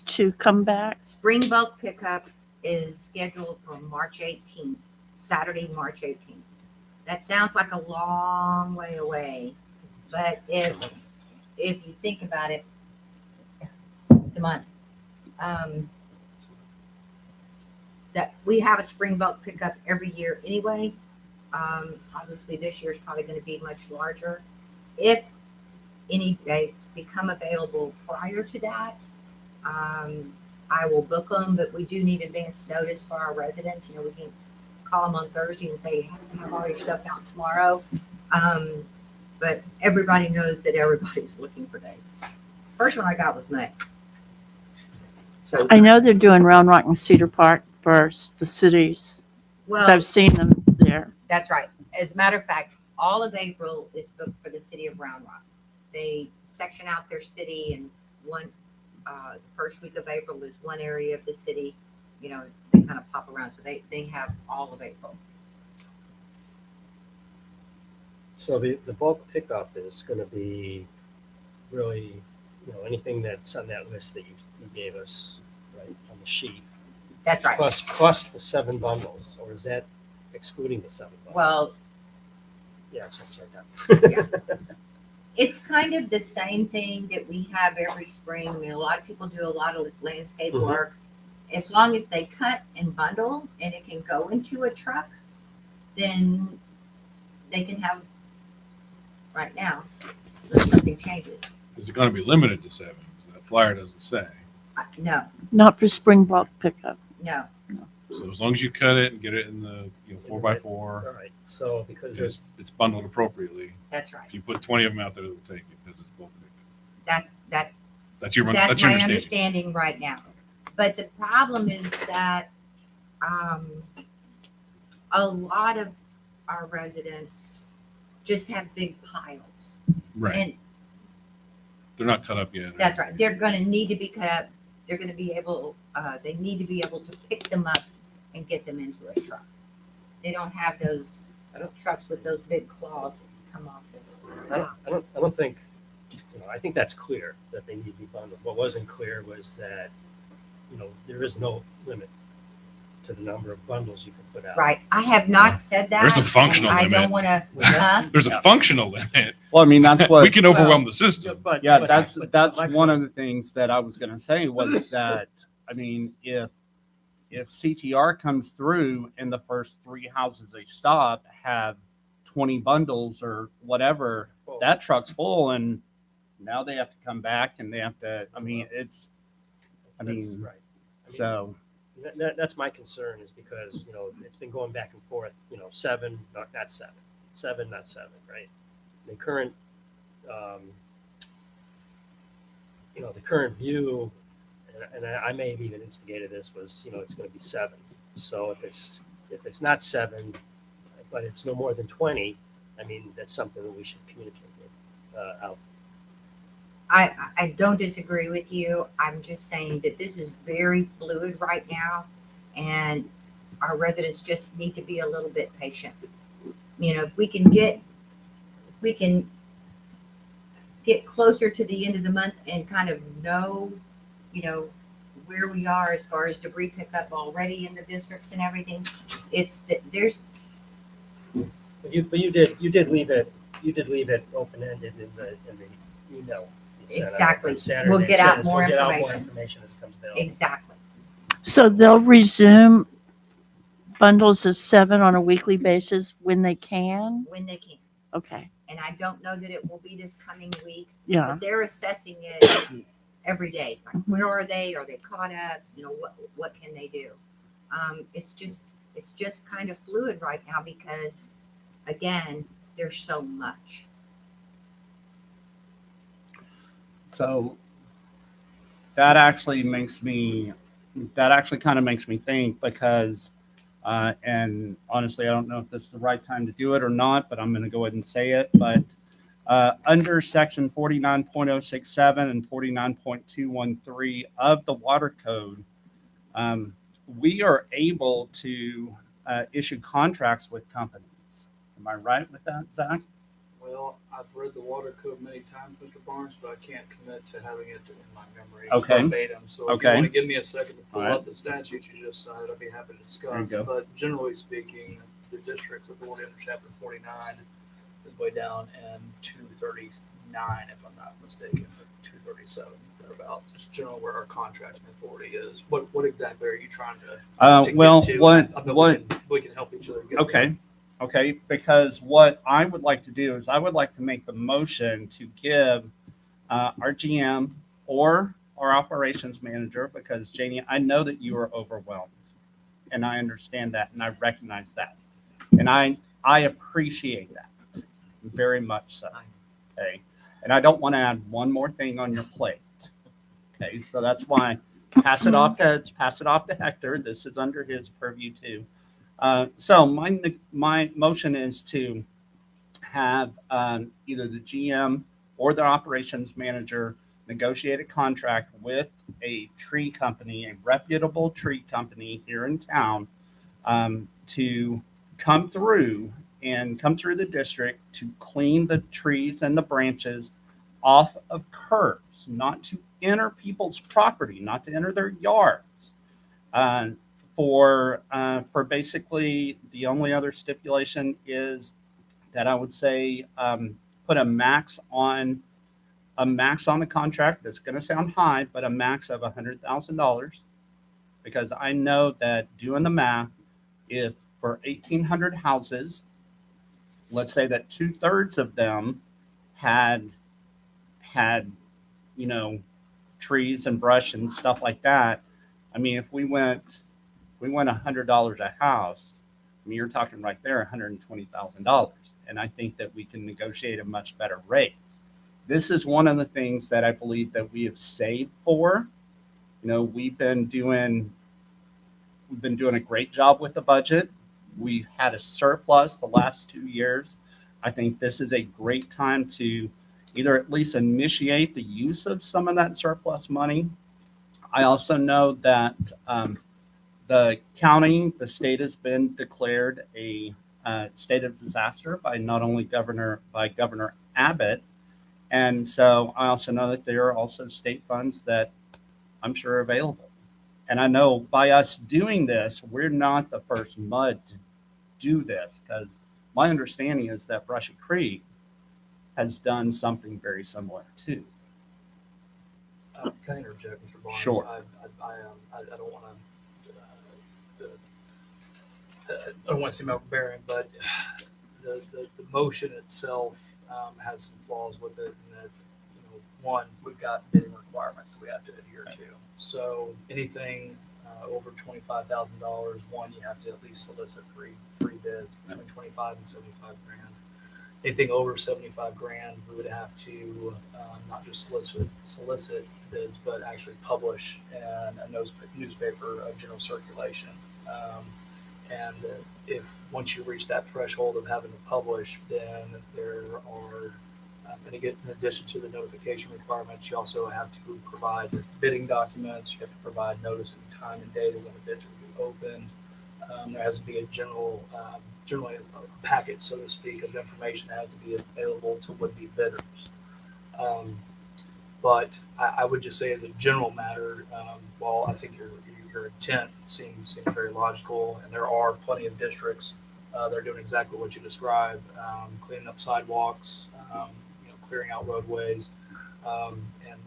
to come back? Spring bulk pickup is scheduled for March 18th, Saturday, March 18th. That sounds like a long way away, but if you think about it, it's a month. That we have a spring bulk pickup every year anyway. Obviously this year is probably going to be much larger. If any dates become available prior to that, I will book them, but we do need advance notice for our residents. You know, we can call them on Thursday and say, have all your stuff out tomorrow. But everybody knows that everybody's looking for dates. First one I got was May. So I know they're doing Round Rock and Cedar Park first, the cities, because well, I've seen them there. that's right. As a matter of fact, all of April is booked for the city of Round Rock. They section out their city, and the first week of April is one area of the city. You know, they kind of pop around, so they have all of April. So the bulk pickup is going to be really, you know, anything that's on that list that you gave us, right, on the sheet. That's right. Plus the 7 bundles, or is that excluding the 7 bundles? Well, yeah, so it's like that. it's kind of the same thing that we have every spring. I mean, a lot of people do a lot of landscape Mhm. work. As long as they cut and bundle and it can go into a truck, then they can have right now. So something changes. Is it going to be limited to 7? That flyer doesn't say. No, Not for spring bulk pickup. no. So as long as you cut it and get it in the 4x4, All right, so because there's it's bundled appropriately. That's right. If you put 20 of them out there, they'll take it because it's bulk pickup. That's your That's my understanding. understanding right now. But the problem is that a lot of our residents just have big piles. Right. And They're not cut up yet. that's right. They're going to need to be cut up. They're going to be able, they need to be able to pick them up and get them into a truck. They don't have those trucks with those big claws that come off the I don't think, I think that's clear that they need to be bundled. What wasn't clear was that, there is no limit to the number of bundles you can put out. Right. I have not said that. There's a functional and I limit. don't want to, There's a functional limit. Well, I mean, that's what We can overwhelm the system. But yeah, but- that's but that's my one point- of the things that I was going to say was that I mean, if CTR comes through and the first 3 houses they stop have 20 bundles or whatever, that truck's full, and now they have to come back and they have to. I mean, it's That's mean, right. so That's my concern is because, it's been going back and forth, 7, not 7, 7, not 7, right? The current, the current view, and I may have even instigated this, was, it's going to be 7. So if it's not 7, but it's no more than 20, I mean, that's something that we should communicate with, out. I don't disagree with you. I'm just saying that this is very fluid right now, and our residents just need to be a little bit patient. If we can get closer to the end of the month and kind of know, where we are as far as debris pickup already in the districts and everything. It's that there's. But you did leave it open ended in the email. you sent out Exactly. on Saturday. We'll get It out says more we'll get out more information. information as it comes available. Exactly. So they'll resume bundles of 7 on a weekly basis when they can? When they can. Okay, And I don't know that it will be this coming week, yeah. but they're assessing it every day. Like, where are they? Are they caught up? What can they do? It's just kind of fluid right now because, again, there's so much. So that actually kind of makes me think because, and honestly, I don't know if this is the right time to do it or not, but I'm going to go ahead and say it. But under section 49.067 and 49.213 of the water code, we are able to issue contracts with companies. Am I right with that, Zach? Well, I've read the water code many times, Mr. Barnes, but I can't commit to having it in my memory Okay. verbatim. So if Okay. you want to give me a second to pull All right. up the statute you just cited, I'd be happy to There you discuss. go. But generally speaking, the district's authority under chapter 49 is way down in 239, if I'm not mistaken, or 237, thereabouts. It's generally where our contracting authority is. What exactly are you trying to Well, get to? what we can help each other get Okay. Okay. Because what I would like to do is I would like to make the motion to give our GM or our operations manager, because Janie, I know that you are overwhelmed and I understand that and I recognize that. And I appreciate that very much so. Okay. And I don't want to add one more thing on your plate. Okay. So that's why pass it off to Hector. This is under his purview too. So my motion is to have either the GM or the operations manager negotiate a contract with a tree company, a reputable tree company here in town, to come through the district to clean the trees and the branches off of curbs, not to enter people's property, not to enter their yards. For basically the only other stipulation is that I would say put a max on the contract. That's going to sound high, but a max of $100,000, because I know that doing the math, if for 1,800 houses, let's say that 2/3 of them had trees and brush and stuff like that. I mean, if we went $100 a house, I mean, you're talking right there, $120,000. And I think that we can negotiate a much better rate. this is one of the things that I believe that we have saved for. You know, we've been doing a great job with the budget. We've had a surplus the last 2 years. I think this is a great time to either at least initiate the use of some of that surplus money. I also know that the county, the state has been declared a state of disaster by not only Governor Abbott, and so I also know that there are also state funds that I'm sure are available. And I know by us doing this, we're not the first MUD to do this, because my understanding is that Brushy Creek has done something very similar too. Can I interject, Mr. Barnes? Sure. I don't want to. I don't want to seem overbearing, but the motion itself has some flaws with it. In that, one, we've got bidding requirements that we have to adhere to. So anything over $25,000, one, you have to at least solicit three bids between 25 and 75 grand. Anything over 75 grand, we would have to not just solicit bids, but actually publish in a newspaper of general circulation. And if once you reach that threshold of having to publish, then there are, and again, in addition to the notification requirements, you also have to provide bidding documents. You have to provide notice and time and date of when the bids will be opened. There has to be a generally a packet, so to speak, of information that has to be available to would-be bidders. But I would just say, as a general matter, while I think your intent seems very logical, and there are plenty of districts that are doing exactly what you described, cleaning up sidewalks, clearing out roadways, and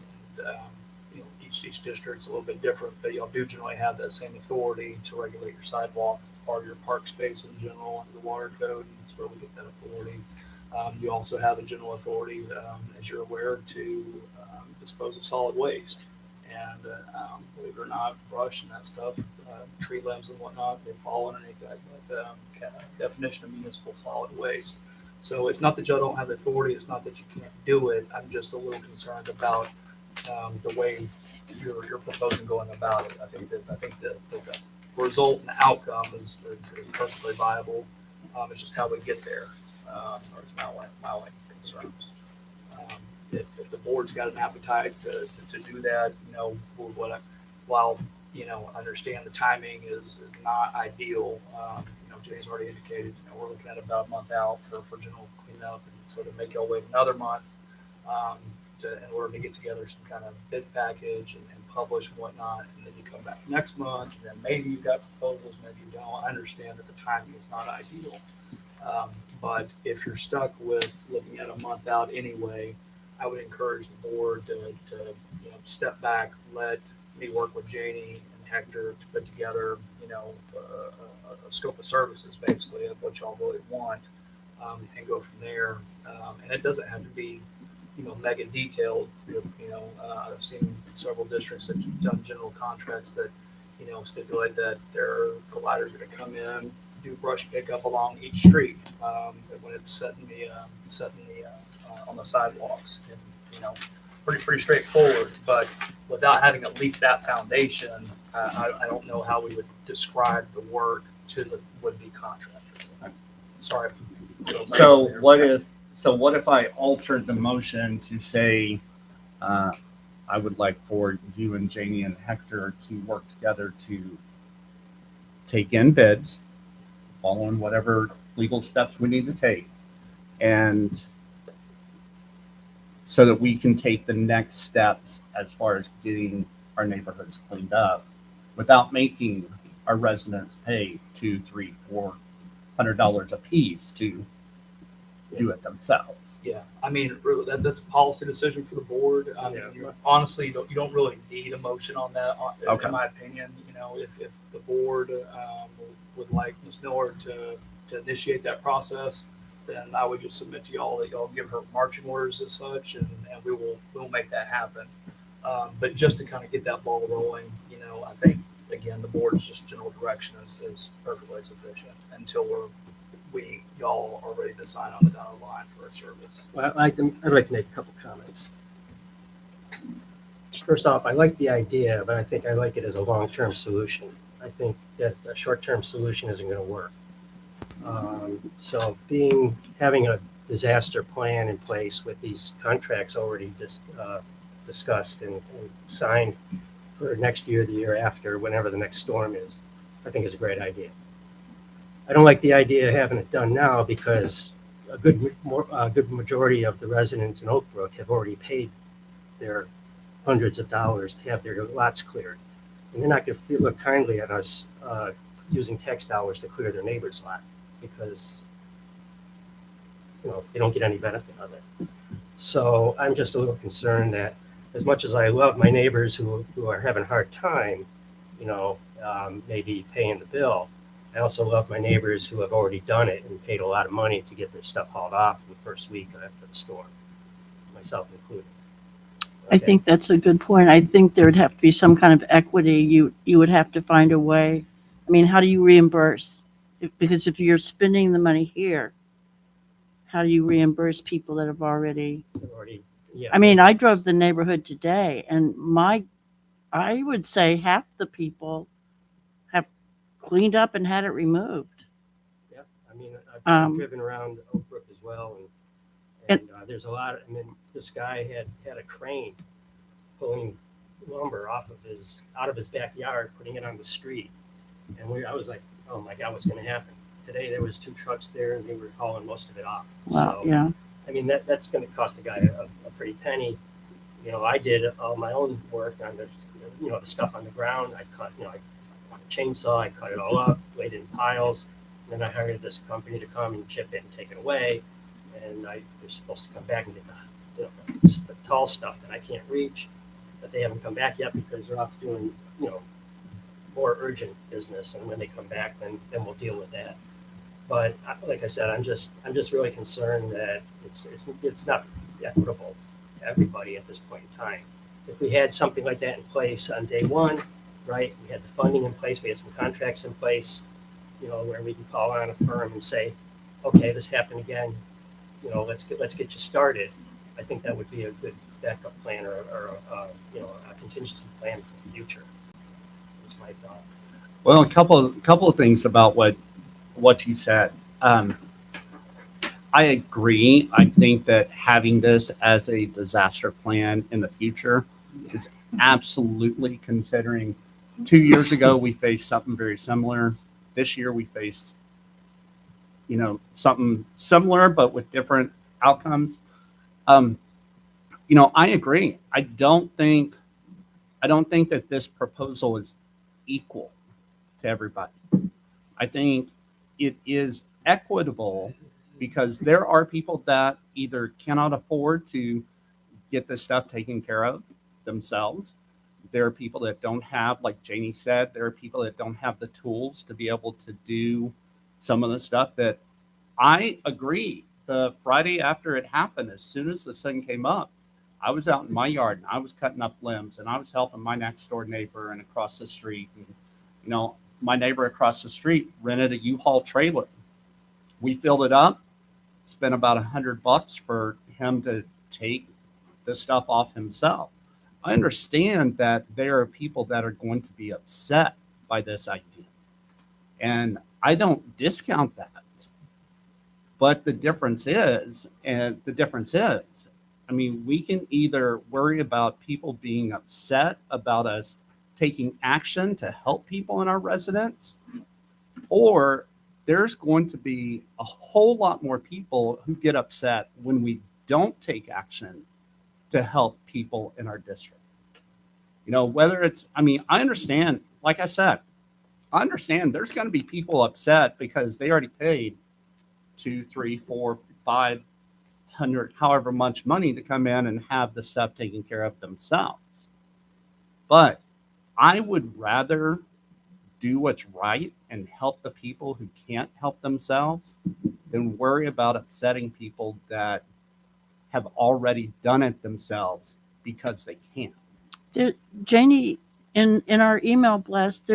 each district's a little bit different, but y'all do generally have that same authority to regulate your sidewalks as part of your park space in general under the water code, and that's where we get that authority. You also have a general authority, as you're aware, to dispose of solid waste. And believe it or not, brush and that stuff, tree limbs and whatnot, they fall underneath that definition of municipal solid waste. So it's not that y'all don't have the authority. It's not that you can't do it. I'm just a little concerned about the way you're proposing going about it. I think the result and the outcome is perfectly viable. It's just how we get there, or it's my concerns. If the board's got an appetite to do that, while I understand the timing is not ideal. Jay's already indicated, we're looking at about a month out for general cleanup, and so to make y'all wait another month in order to get together some kind of bid package and publish and whatnot, and then you come back next month, and then maybe you've got proposals, maybe you don't. I understand that the timing is not ideal, but if you're stuck with looking at a month out anyway, I would encourage the board to step back, let me work with Janie and Hector to put together a scope of services basically of what y'all really want, and go from there. And it doesn't have to be mega detailed. I've seen several districts that have done general contracts that stipulate that their providers are going to come in, do brush pickup along each street when it's set in the on the sidewalks, and pretty straightforward. But without having at least that foundation, I don't know how we would describe the work to the would-be contractor. Sorry. So what if I altered the motion to say, I would like for you and Janie and Hector to work together to take in bids, following whatever legal steps we need to take, and so that we can take the next steps as far as getting our neighborhoods cleaned up without making our residents pay $200, $300, $400 a piece to do it themselves. Yeah, I mean, really, that's a policy decision for the board. Honestly, you don't really need a motion on that. Okay. In my opinion, if the board would like Ms. Miller to initiate that process, then I would just submit to y'all that y'all give her marching orders as such, and we'll make that happen. But just to kind of get that ball rolling, I think again the board's just general direction is perfectly sufficient until we're y'all are ready to sign on the dotted line for a service. Well, I'd like to make a couple comments. First off, I like the idea, but I think I like it as a long-term solution. I think that a short-term solution isn't going to work. So having a disaster plan in place with these contracts already discussed and signed for next year, the year after, whenever the next storm is, I think is a great idea. I don't like the idea of having it done now because a good majority of the residents in Oak Brook have already paid their hundreds of dollars to have their lots cleared. And they're not going to look kindly at us using tax dollars to clear their neighbor's lot because, they don't get any benefit of it. So I'm just a little concerned that as much as I love my neighbors who are having a hard time, maybe paying the bill, I also love my neighbors who have already done it and paid a lot of money to get their stuff hauled off in the first week after the storm, myself included. I think that's a good point. I think there'd have to be some kind of equity. You would have to find a way. I mean, how do you reimburse? Because if you're spending the money here, how do you reimburse people that have already? I mean, I drove the neighborhood today, and I would say half the people have cleaned up and had it removed. Yeah, I mean, I've driven around Oak Brook as well, and there's a lot. This guy had a crane pulling lumber out of his backyard, putting it on the street, and I was like, oh my God, what's going to happen? Today there was 2 trucks there, and they were hauling most of it off. Wow, so, yeah. I mean, that's going to cost the guy a pretty penny. I did all my own work on the stuff on the ground. I cut, I on a chainsaw, I cut it all up, laid it in piles. And then I hired this company to come and chip it and take it away. And they're supposed to come back and get the tall stuff that I can't reach. But they haven't come back yet because they're off doing, more urgent business. And when they come back, then we'll deal with that. But like I said, I'm just really concerned that it's not equitable to everybody at this point in time. If we had something like that in place on day one, right? We had the funding in place, we had some contracts in place, where we can call on a firm and say, okay, this happened again, let's get you started. I think that would be a good backup plan or a contingency plan for the future. That's my thought. Well, a couple of things about what you said. I agree. I think that having this as a disaster plan in the future is absolutely considering 2 years ago we faced something very similar. This year we faced, something similar but with different outcomes. I agree. I don't think that this proposal is equal to everybody. I think it is equitable because there are people that either cannot afford to get this stuff taken care of themselves. There are people that don't have, like Janie said, there are people that don't have the tools to be able to do some of the stuff that I agree. The Friday after it happened, as soon as the sun came up, I was out in my yard and I was cutting up limbs and I was helping my next door neighbor and across the street. And, my neighbor across the street rented a U-Haul trailer. We filled it up, spent about $100 for him to take the stuff off himself. I understand that there are people that are going to be upset by this idea. And I don't discount that. But the difference is, we can either worry about people being upset about us taking action to help people in our residence, or there's going to be a whole lot more people who get upset when we don't take action to help people in our district. Whether it's, I understand, like I said, I understand there's going to be people upset because they already paid $200, $300, $400, $500, however much money to come in and have the stuff taken care of themselves. But I would rather do what's right and help the people who can't help themselves than worry about upsetting people that have already done it themselves because they can't. Janie, in our email blast,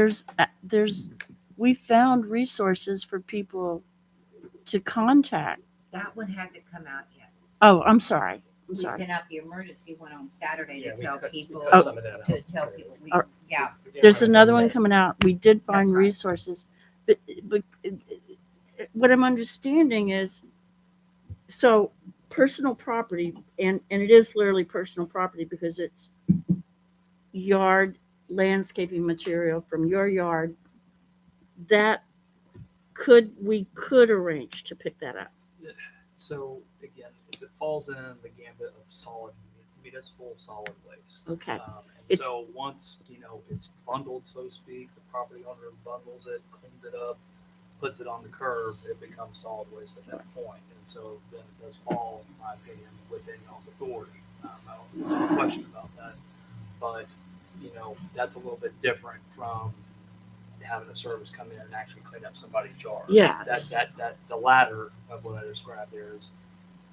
we found resources for people to contact. That one hasn't come out yet. Oh, I'm sorry. I'm We sorry. sent out the emergency one on Saturday Yeah, to we tell cut- we people, cut some of that out. to tell people, Oh, yeah. We did There's run another into one that. coming out. We did find That's right. resources, but what I'm understanding is, so personal property, and it is literally personal property because it's yard landscaping material from your yard that we could arrange to pick that up. So again, if it falls in the gambit of solid municipal solid waste. Okay. And It's- so once, it's bundled, so to speak, the property owner bundles it, cleans it up, puts it on the curb, it becomes solid waste at that point. And so then it does fall, in my opinion, within y'all's authority. I don't have a question about that. But, that's a little bit different from having a service come in and actually clean up somebody's yard. Yes. That the latter of what I described there is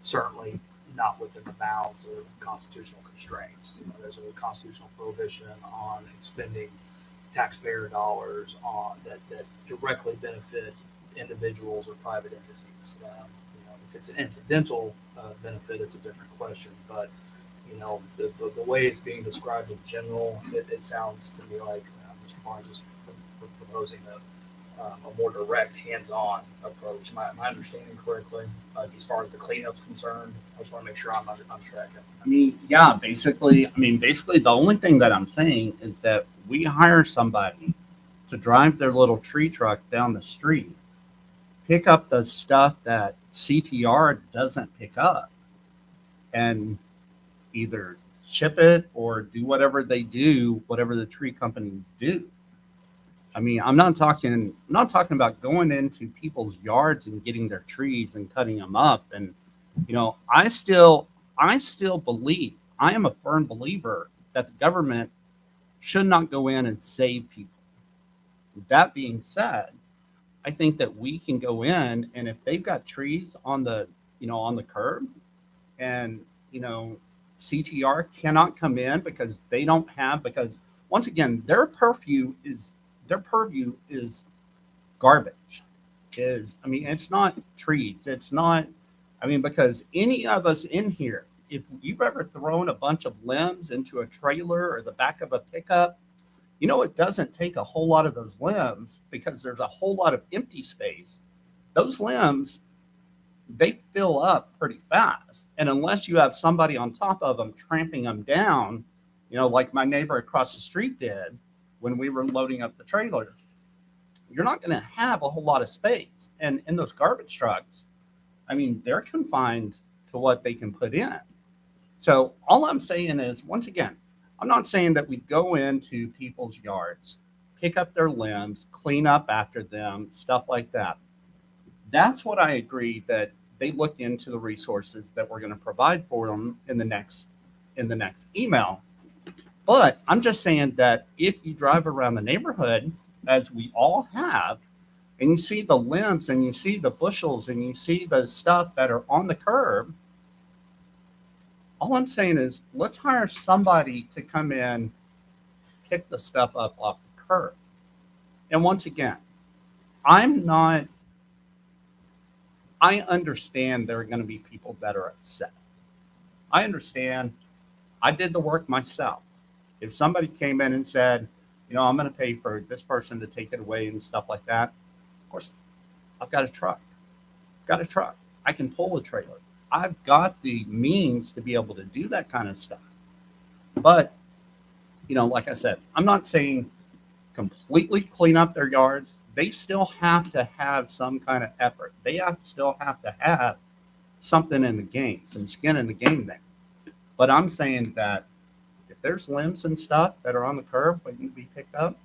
certainly not within the bounds of constitutional constraints. There's a constitutional prohibition on expending taxpayer dollars on that directly benefit individuals or private entities. If it's an incidental benefit, it's a different question. But the way it's being described in general, it sounds to me like Mr. Barnes is proposing a more direct, hands-on approach. Am I understanding correctly as far as the cleanup's concerned? I just want to make sure I'm tracking. I mean, yeah, basically, the only thing that I'm saying is that we hire somebody to drive their little tree truck down the street, pick up the stuff that CTR doesn't pick up, and either ship it or do whatever they do, whatever the tree companies do. I mean, I'm not talking about going into people's yards and getting their trees and cutting them up. And, I still believe, I am a firm believer that the government should not go in and save people. That being said, I think that we can go in, and if they've got trees on the curb, and, CTR cannot come in because once again, their purview is garbage. It's not trees. It's not, because any of us in here, if you've ever thrown a bunch of limbs into a trailer or the back of a pickup, it doesn't take a whole lot of those limbs because there's a whole lot of empty space. Those limbs, they fill up pretty fast. And unless you have somebody on top of them tramping them down, like my neighbor across the street did when we were loading up the trailer, you're not going to have a whole lot of space. And in those garbage trucks, they're confined to what they can put in. So all I'm saying is, once again, I'm not saying that we go into people's yards, pick up their limbs, clean up after them, stuff like that. That's what I agree that they look into the resources that we're going to provide for them in the next email. But I'm just saying that if you drive around the neighborhood, as we all have, and you see the limbs and you see the bushels and you see the stuff that are on the curb, all I'm saying is let's hire somebody to come in, pick the stuff up off the curb. And once again, I understand there are going to be people that are upset. I understand. I did the work myself. If somebody came in and said, I'm going to pay for this person to take it away and stuff like that, of course, I've got a truck. I can pull a trailer. I've got the means to be able to do that kind of stuff. But, like I said, I'm not saying completely clean up their yards. They still have to have some kind of effort. They still have to have something in the game, some skin in the game there. But I'm saying that if there's limbs and stuff that are on the curb waiting to be picked up,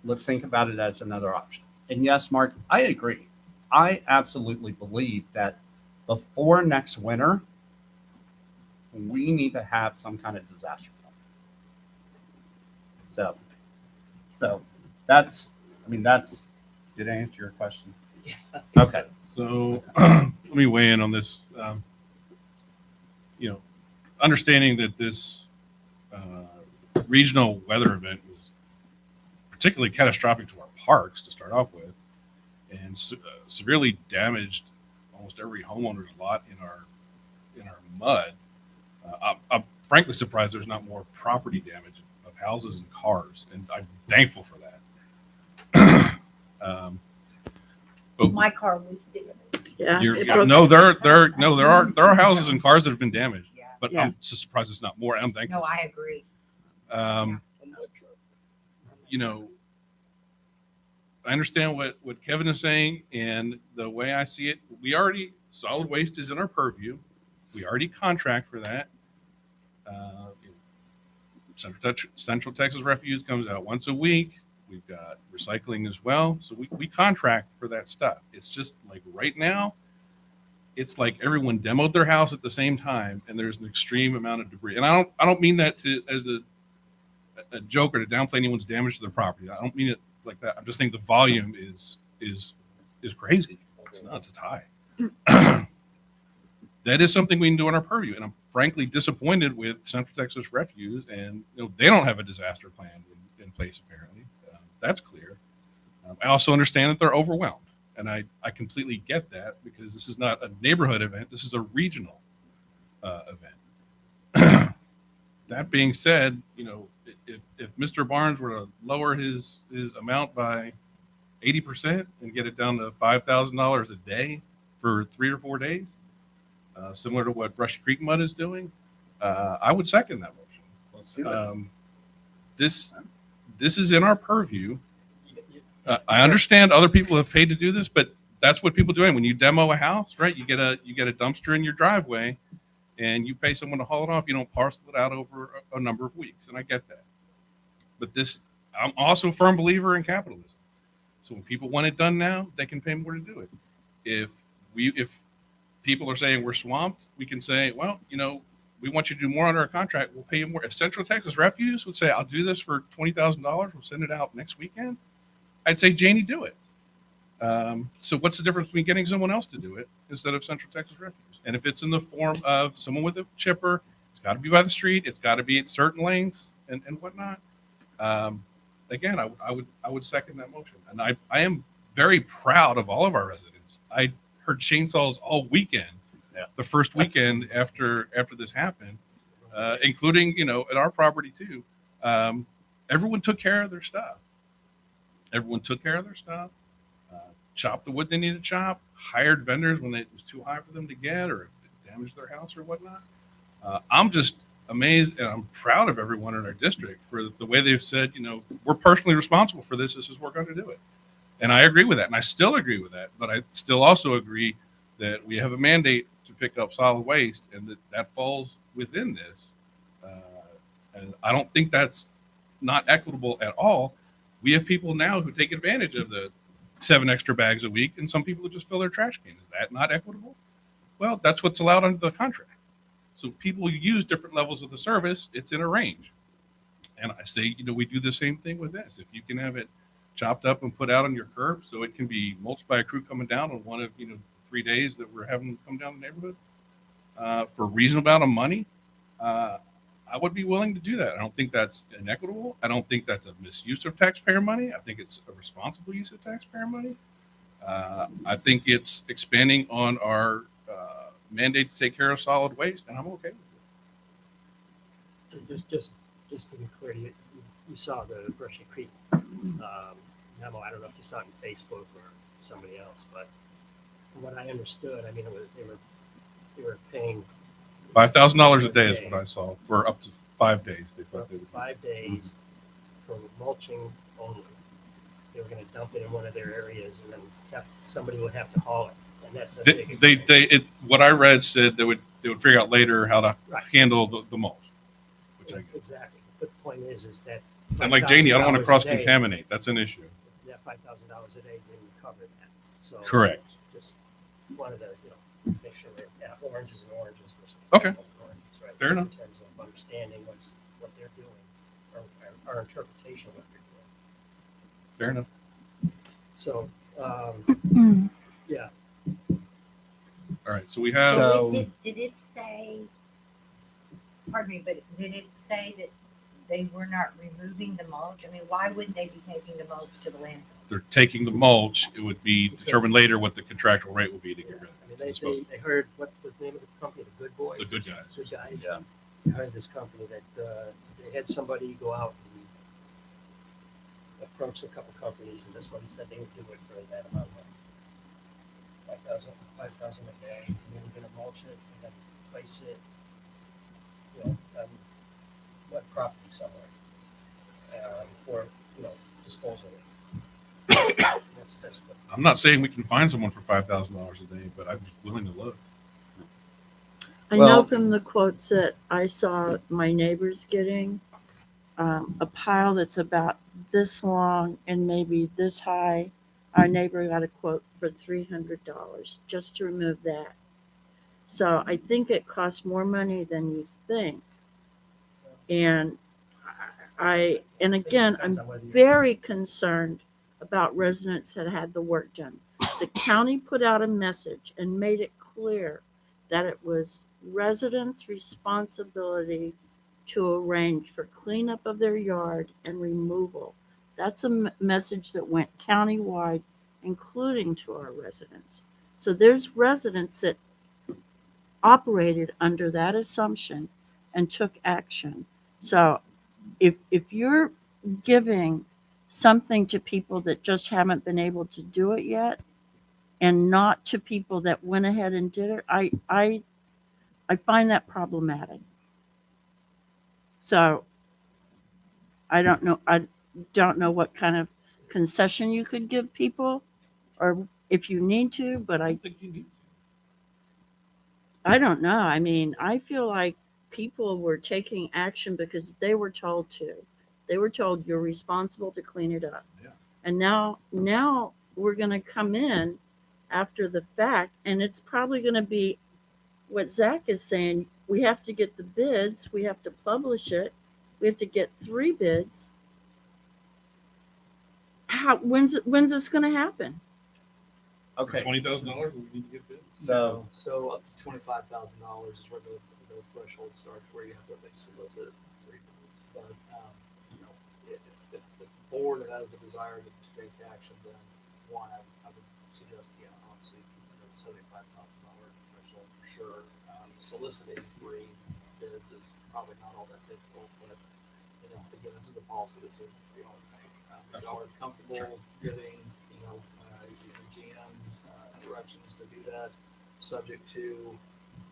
let's think about it as another option. And yes, Mark, I agree. I absolutely believe that before next winter, we need to have some kind of disaster plan. So did I answer your question? Yeah. Okay. So let me weigh in on this. Understanding that this regional weather event was particularly catastrophic to our parks to start off with, and and severely damaged almost every homeowner's lot in our mud. I'm frankly surprised there's not more property damage of houses and cars, and I'm thankful for that. But My car was damaged. Yeah. you're, it yeah, broke- no, there are houses and cars that have been damaged, Yeah. but Yeah. I'm just surprised it's not more. I'm thankful. No, I agree. You know, I understand what Kevin is saying, and the way I see it, solid waste is in our purview. We already contract for that. Central Texas Refuse comes out once a week. We've got recycling as well. So we contract for that stuff. It's just like right now, it's like everyone demoed their house at the same time, and there's an extreme amount of debris. And I don't mean that as a joke or to downplay anyone's damage to their property. I don't mean it like that. I'm just saying the volume is crazy. It's nuts. It's high. That is something we can do in our purview, and I'm frankly disappointed with Central Texas Refuse, and they don't have a disaster plan in place apparently. That's clear. I also understand that they're overwhelmed, and I completely get that because this is not a neighborhood event. This is a regional event. That being said, if Mr. Barnes were to lower his amount by 80% and get it down to $5,000 a day for 3 or 4 days, similar to what Brushy Creek Mud is doing, I would second that motion. Let's do it. This is in our purview. I understand other people have paid to do this, but that's what people do. When you demo a house, right? You get a dumpster in your driveway, and you pay someone to haul it off. You don't parcel it out over a number of weeks, and I get that. But I'm also a firm believer in capitalism. So when people want it done now, they can pay more to do it. If people are saying we're swamped, we can say, well, we want you to do more under our contract. We'll pay you more. If Central Texas Refuse would say, I'll do this for $20,000, we'll send it out next weekend, I'd say, Janie, do it. So what's the difference between getting someone else to do it instead of Central Texas Refuse? And if it's in the form of someone with a chipper, it's got to be by the street. It's got to be at certain lanes and whatnot. Again, I would second that motion. And I am very proud of all of our residents. I heard chainsaws all weekend. Yeah. The first weekend after this happened, including at our property too. Everyone took care of their stuff. Chopped the wood they needed to chop. Hired vendors when it was too high for them to get, or if it damaged their house or whatnot. I'm just amazed, and I'm proud of everyone in our district for the way they've said, we're personally responsible for this. This is we're going to do it. And I agree with that, and I still agree with that. But I still also agree that we have a mandate to pick up solid waste, and that falls within this. And I don't think that's not equitable at all. We have people now who take advantage of the 7 extra bags a week, and some people who just fill their trash can. Is that not equitable? Well, that's what's allowed under the contract. So people use different levels of the service. It's in a range. And I say, we do the same thing with this. If you can have it chopped up and put out on your curb so it can be mulched by a crew coming down on one of 3 days that we're having them come down the neighborhood for a reasonable amount of money, I would be willing to do that. I don't think that's inequitable. I don't think that's a misuse of taxpayer money. I think it's a responsible use of taxpayer money. I think it's expanding on our mandate to take care of solid waste, and I'm okay with it. Just to be clear, you saw the Brushy Creek memo. I don't know if you saw it in Facebook or somebody else, but from what I understood, I mean, they were paying $5,000 a day is what I saw for up to 5 days. They for thought they would. 5 days for mulching only. They were going to dump it in one of their areas, and then somebody would have to haul it. And that's a big What I read said they would figure out later how to Right. handle the mulch. Which I get. Exactly. But the point is that And like Janie, I don't want to $5,000 cross a day, contaminate. That's an issue. That $5,000 a day didn't cover that. So Correct. Just wanted to make sure that oranges and oranges versus Okay. apples and oranges, right? Fair enough. In terms of understanding what they're doing, or our interpretation of what they're doing. Fair enough. So yeah. All right. So we have. So- Did it say, pardon me, but did it say that they were not removing the mulch? I mean, why wouldn't they be taking the mulch to the landfill? they're taking the mulch, it would be determined later what the contractual rate will be to get rid of I mean, it. Dispose. they hired, what was the name of the company, the Good Boys? The Good Guys. Good Guys. Yeah. They hired this company that, they had somebody go out and approach a couple companies, and this one said they would do it for that amount of money. 5,000 a day, and they were gonna mulch it, and then place it, you know, on what property somewhere, for, you know, disposal. That's what. I'm not saying we can find someone for $5,000 a day, but I'm willing to look. I know Well- from the quotes that I saw my neighbors getting, a pile that's about this long and maybe this high. Our neighbor got a quote for $300 just to remove that. So I think it costs more money than you think. And and again, I'm Depends on whether you- very concerned about residents that had the work done. The county put out a message and made it clear that it was residents' responsibility to arrange for cleanup of their yard and removal. That's a message that went countywide, including to our residents. So there's residents that operated under that assumption and took action. So if you're giving something to people that just haven't been able to do it yet, and not to people that went ahead and did it, I find that problematic. So I don't know what kind of concession you could give people, or if you need to, but I don't know. I mean, I feel like people were taking action because they were told to. They were told you're responsible to clean it up. Yeah. And now we're going to come in after the fact, and it's probably going to be what Zach is saying. We have to get the bids. We have to publish it. We have to get 3 bids. When's this going to happen? Okay. $20,000, we need to get bids. So, So up to $25,000 is where the threshold starts, where you have to like solicit 3 bids. But you know, if the board has the desire to take action, then one, I would suggest, obviously keeping the $75,000 threshold for sure. Soliciting 3 bids is probably not all that difficult, but again, this is a policy decision for y'all to make. If y'all are comfortable giving, your GM directions to do that, subject to,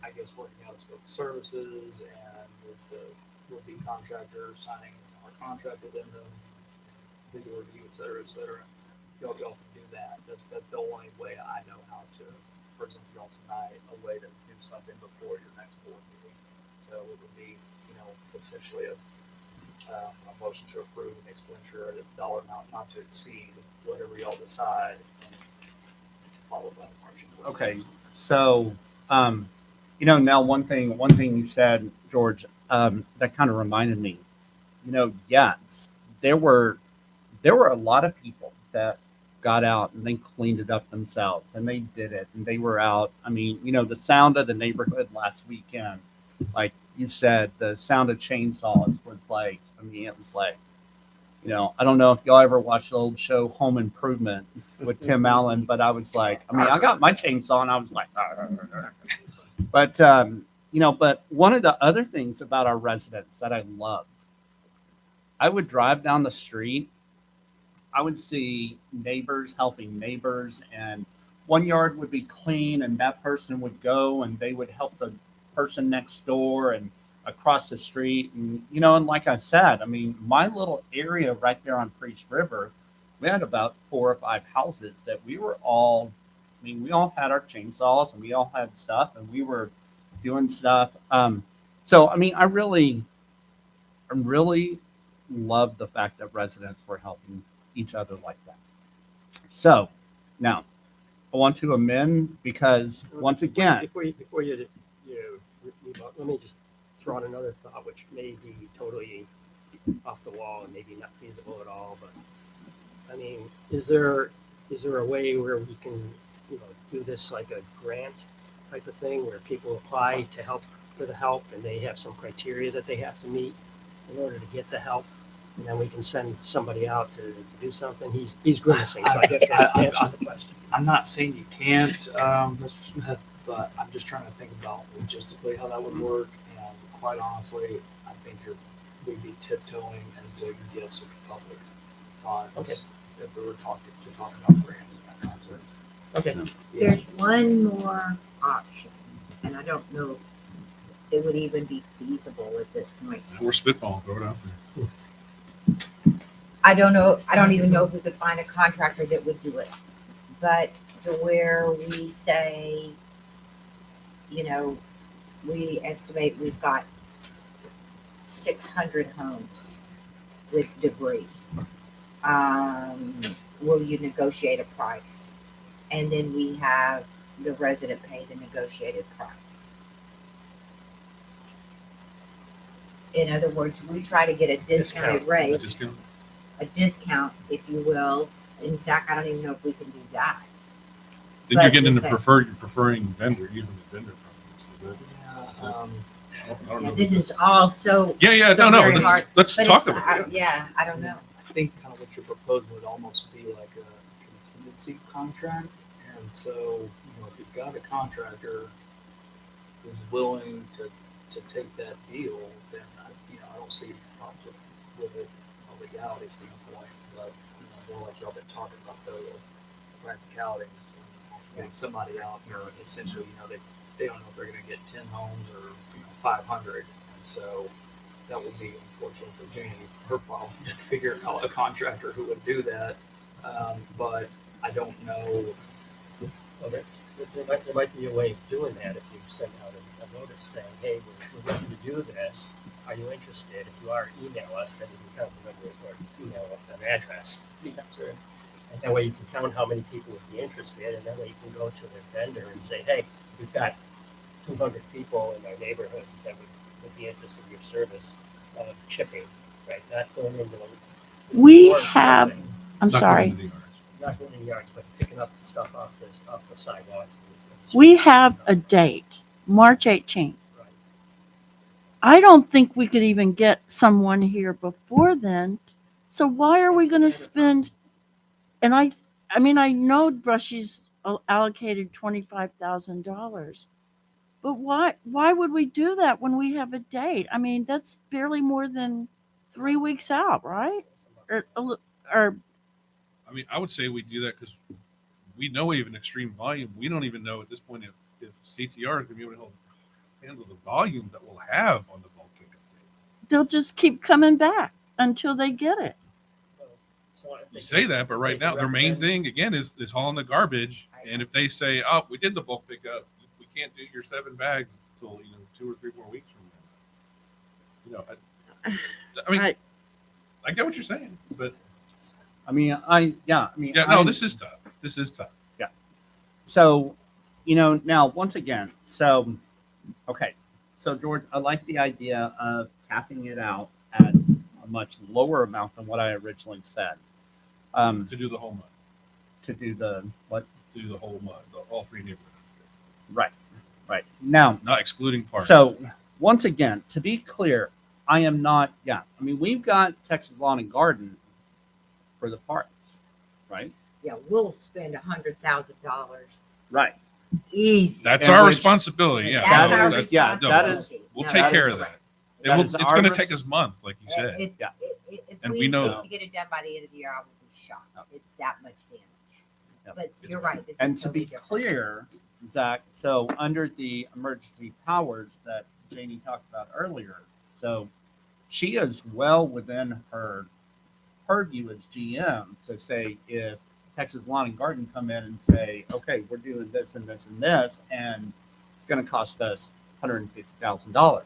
I guess, working out a scope of services and with the would-be contractor signing our contract with them, legal review, et cetera, et cetera. Y'all can do that. That's the only way I know how to present y'all tonight, a way to do something before your next board meeting. So it would be, essentially a motion to approve an expenditure at a dollar amount not to exceed whatever y'all decide, and followed by the marching orders. okay. So, now one thing you said, George, that kind of reminded me, yes, there were a lot of people that got out and they cleaned it up themselves, and they did it, and they were out. I mean, the sound of the neighborhood last weekend, like you said, the sound of chainsaws was like, it was like, I don't know if y'all ever watched the old show Home Improvement with Tim Allen, but I was like, I got my chainsaw and I was like, but but one of the other things about our residents that I loved, I would drive down the street, I would see neighbors helping neighbors, and one yard would be clean, and that person would go and they would help the person next door and across the street. And, and like I said, my little area right there on Priest River, we had about 4 or 5 houses that we were all, we all had our chainsaws and we all had stuff and we were doing stuff. So, I really love the fact that residents were helping each other like that. So now I want to amend because once again, Before you move on, let me just throw out another thought, which may be totally off the wall and maybe not feasible at all. But is there a way where we can do this like a grant type of thing, where people apply to help for the help, and they have some criteria that they have to meet in order to get the help? and then we can send somebody out to do something. He's grimacing, so I guess that answers the question. I'm not saying you can't, Mr. Smith, but I'm just trying to think about logistically how that would work. And quite honestly, I think we'd be tiptoeing into gifts of public funds Okay. if we were talking about grants and that kind of thing. Okay. There's one more option, and I don't know if it would even be feasible at this point. We're spitballing, throw it out there. I don't know, I don't even know if we could find a contractor that would do it. But to where we say, you know, we estimate we've got 600 homes with debris. Will you negotiate a price? And then we have the resident pay the negotiated price. In other words, we try to get a discounted Discount. rate, Discount. a discount, if you will. And Zach, I don't even know if we can do that. Then you're But getting into just say- you're preferring vendor, using the vendor. Probably. Yeah, I don't Yeah, know. this is all so, Yeah, so no, very hard, let's but talk it's, about it. yeah, I don't know. I think kind of what you're proposing would almost be like a contingency contract. And so, if you've got a contractor who's willing to take that deal, then I don't see any problems with it from a legality standpoint. But more like y'all been talking about the practicalities, getting somebody out there. Essentially, they don't know if they're going to get 10 homes or 500, and so that would be unfortunate for Janie, her problem to figure out a contractor who would do that. But I don't know. Well, there might be a way of doing that if you send out a notice saying, hey, we're looking to do this. Are you interested? If you are, email us, then we can count the number or email an address. And that way you can count how many people would be interested, and that way you can go to the vendor and say, hey, we've got 200 people in our neighborhoods that would be interested in your service of chipping, right? Not going into the We or have, building, I'm Not sorry. going to the yards. not going in the yards, but picking up stuff off the sidewalks. We have a date, March 18th. Right. I don't think we could even get someone here before then. So why are we going to spend? And I mean, I know Brushy's allocated $25,000, but why would we do that when we have a date? I mean, that's barely more than 3 weeks out, right? Or I mean, I would say we do that because we know we have an extreme volume. We don't even know at this point if CTR is going to be able to handle the volume that we'll have on the bulk pickup. they'll just keep coming back until they get it. So I You think say that, but right now their main recommend- thing again is hauling the garbage. And if they say, "Oh, we did the bulk pickup, we can't do your 7 bags until 2 or 3 more weeks from now," I mean, I get what you're saying, but yeah, this is tough. This is tough. So, now once again, okay. So George, I like the idea of capping it out at a much lower amount than what I originally said. To do the whole month, To do the what? to do the whole month, all 3 neighborhoods, Right. Now, not excluding parks. so once again, to be clear, I am not, I mean, we've got Texas Lawn and Garden for the parks, right? Yeah, we'll spend $100,000 Right. easy. That's And our which- responsibility. Yeah, That's that our is- yeah, responsibility. that is- we'll No, take that care is of that. correct. That It's is going our to res- take us months, like you said. Yeah. If And we we know don't get it done by the end of the year, I will be shocked. It's that much damage. Yep. But It's you're right. This And is to be totally different. clear, Zach, so under the emergency powers that Janie talked about earlier, so she is well within her purview as GM to say if Texas Lawn and Garden come in and say, okay, we're doing this and this and this, and it's going to cost us $150,000.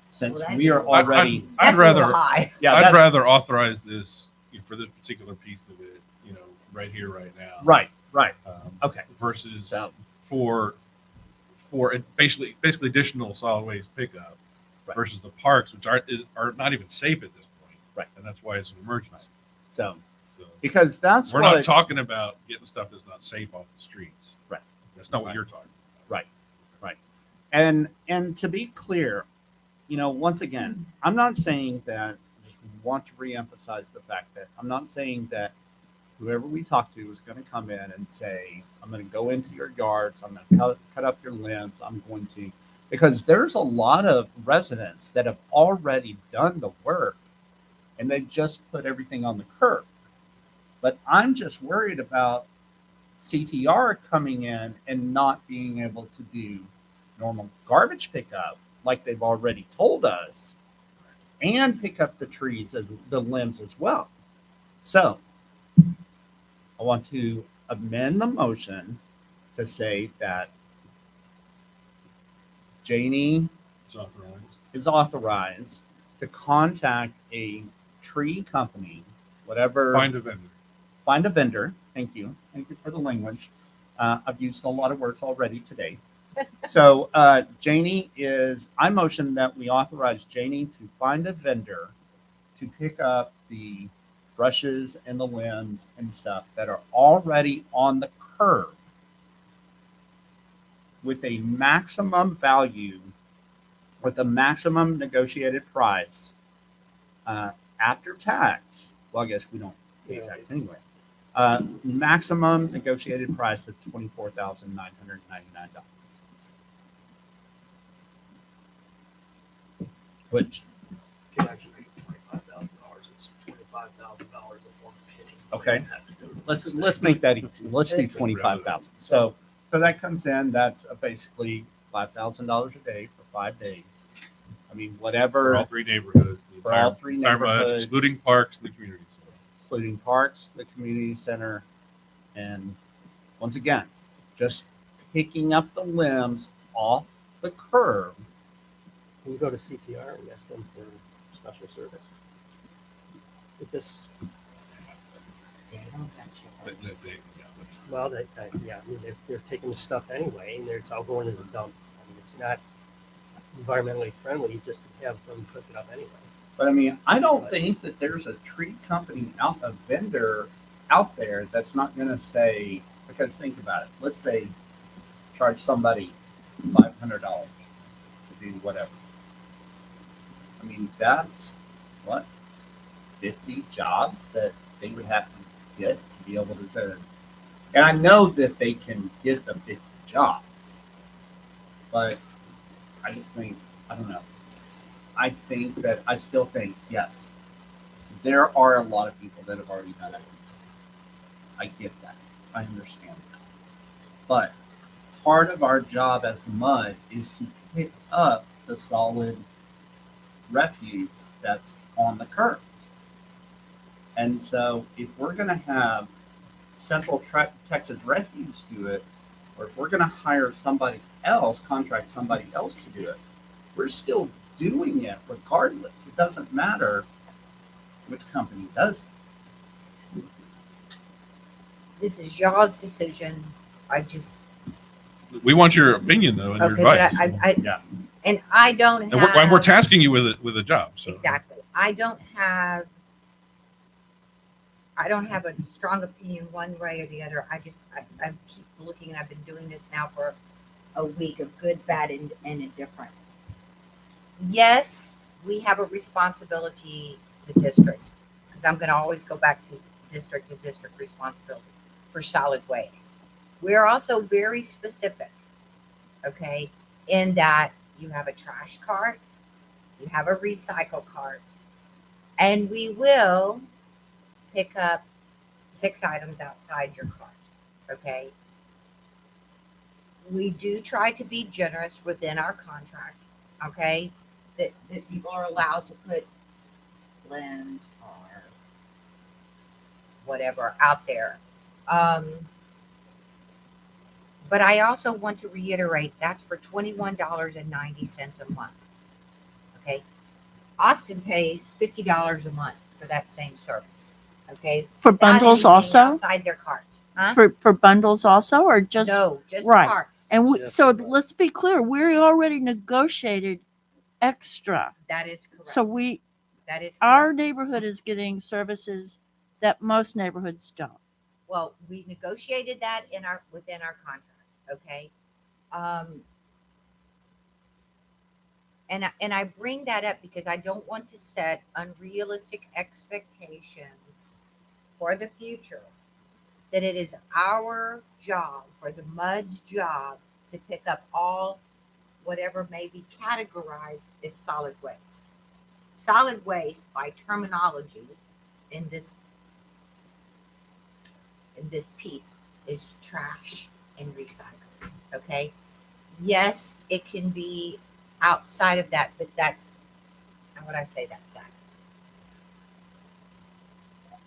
Since Well, that'd we be are a lot. already, I'd That's a little rather high. yeah, I'd that's- rather authorize this for this particular piece of it, right here, right now. right. Okay. Versus So, for basically additional solid waste pickup Right. versus the parks, which are not even safe at this point. Right. And that's why it's an emergency. so So because that's we're what, not talking about getting stuff that's not safe off the streets. Right. That's not what Right. you're talking about. and to be clear, once again, I'm not saying that just want to reemphasize the fact that I'm not saying that whoever we talk to is going to come in and say, I'm going to go into your yards, I'm going to cut up your limbs, I'm going to, because there's a lot of residents that have already done the work and they just put everything on the curb. But I'm just worried about CTR coming in and not being able to do normal garbage pickup like they've already told us and pick up the trees as the limbs as well. So I want to amend the motion to say that Janie It's authorized. is authorized to contact a tree company, whatever. Find a vendor. Find a vendor. Thank you. Thank you for the language. I've used a lot of words already today. So Janie is, I motion that we authorize Janie to find a vendor to pick up the brushes and the limbs and stuff that are already on the curb with a maximum value, with a maximum negotiated price after tax. Well, I guess we don't pay tax anyway. Maximum negotiated price of $24,999. Which, Can actually be $25,000. It's $25,000 of one penny. okay, let's make that easy. Let's do 25,000. So that comes in. That's basically $5,000 a day for 5 days. I mean, For whatever all three neighborhoods. the for all entire- three entire- neighborhoods, Excluding parks and the community. excluding parks, the community center, and once again, just picking up the limbs off the curb. Can you go to CTR and ask them for special service? With this, well, yeah, I mean, they're taking the stuff anyway, and it's all going to the dump. I mean, it's not environmentally friendly just to have them cook it up anyway. But I mean, I don't think that there's a tree company a vendor out there that's not going to say, because think about it. Let's say charge somebody $500 to do whatever. I mean, that's what, 50 jobs that they would have to get to be able to do. And I know that they can get the 50 jobs, but I just think, I don't know. I still think, yes, there are a lot of people that have already done it. I get that. I understand that. But part of our job as mud is to pick up the solid refuse that's on the curb. And so if we're going to have Central Texas Refuse do it, or if we're going to hire somebody else, contract somebody else to do it, we're still doing it regardless. It doesn't matter which company does it. This is y'all's decision. I just, We want your opinion though and your okay, but advice. Yeah. and I don't And have. we're tasking you with a job. So. Exactly. I don't have a strong opinion one way or the other. I keep looking, and I've been doing this now for a week of good, bad, and indifferent. Yes, we have a responsibility, the district, because I'm going to always go back to district to district responsibility for solid waste. We're also very specific, okay, in that you have a trash cart, you have a recycle cart, and we will pick up 6 items outside your cart, okay? We do try to be generous within our contract, okay? That you are allowed to put limbs or whatever out there. But I also want to reiterate that's for $21.90 a month. Okay. Austin pays $50 a month for that same service. Okay. For Not bundles anything also? outside their carts. Huh? For bundles also, or just? No, just right. carts. And Just so the- let's be clear, we already negotiated extra. That is correct. So that is correct. our neighborhood is getting services that most neighborhoods don't. Well, we negotiated that within our contract, okay? and I bring that up because I don't want to set unrealistic expectations for the future. That it is our job, or the MUD's job, to pick up all whatever may be categorized as solid waste. Solid waste, by terminology, in this piece, is trash and recycling. Okay. Yes, it can be outside of that, but that's, how would I say that, Zach?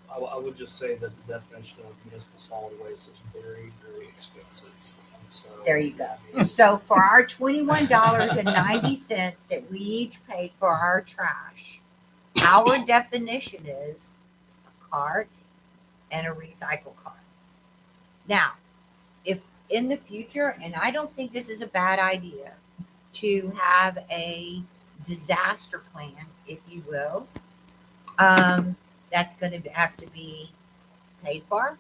I would just say that the definition of municipal solid waste is very, very expensive. And so, There you go. I mean, So for our $21.90 that we each pay for our trash, our definition is a cart and a recycle cart. Now, if in the future, and I don't think this is a bad idea, to have a disaster plan, if you will, that's going to have to be paid for.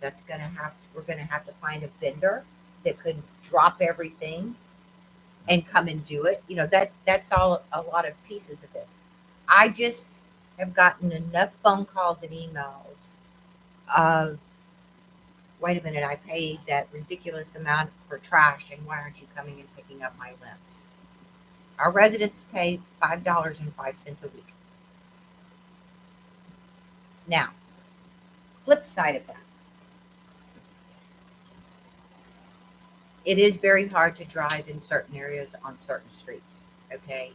We're going to have to find a vendor that could drop everything and come and do it. That's all a lot of pieces of this. I just have gotten enough phone calls and emails of, wait a minute, I paid that ridiculous amount for trash, and why aren't you coming and picking up my limbs? Our residents pay $5.05 a week. Now, flip side of that, it is very hard to drive in certain areas on certain streets, okay?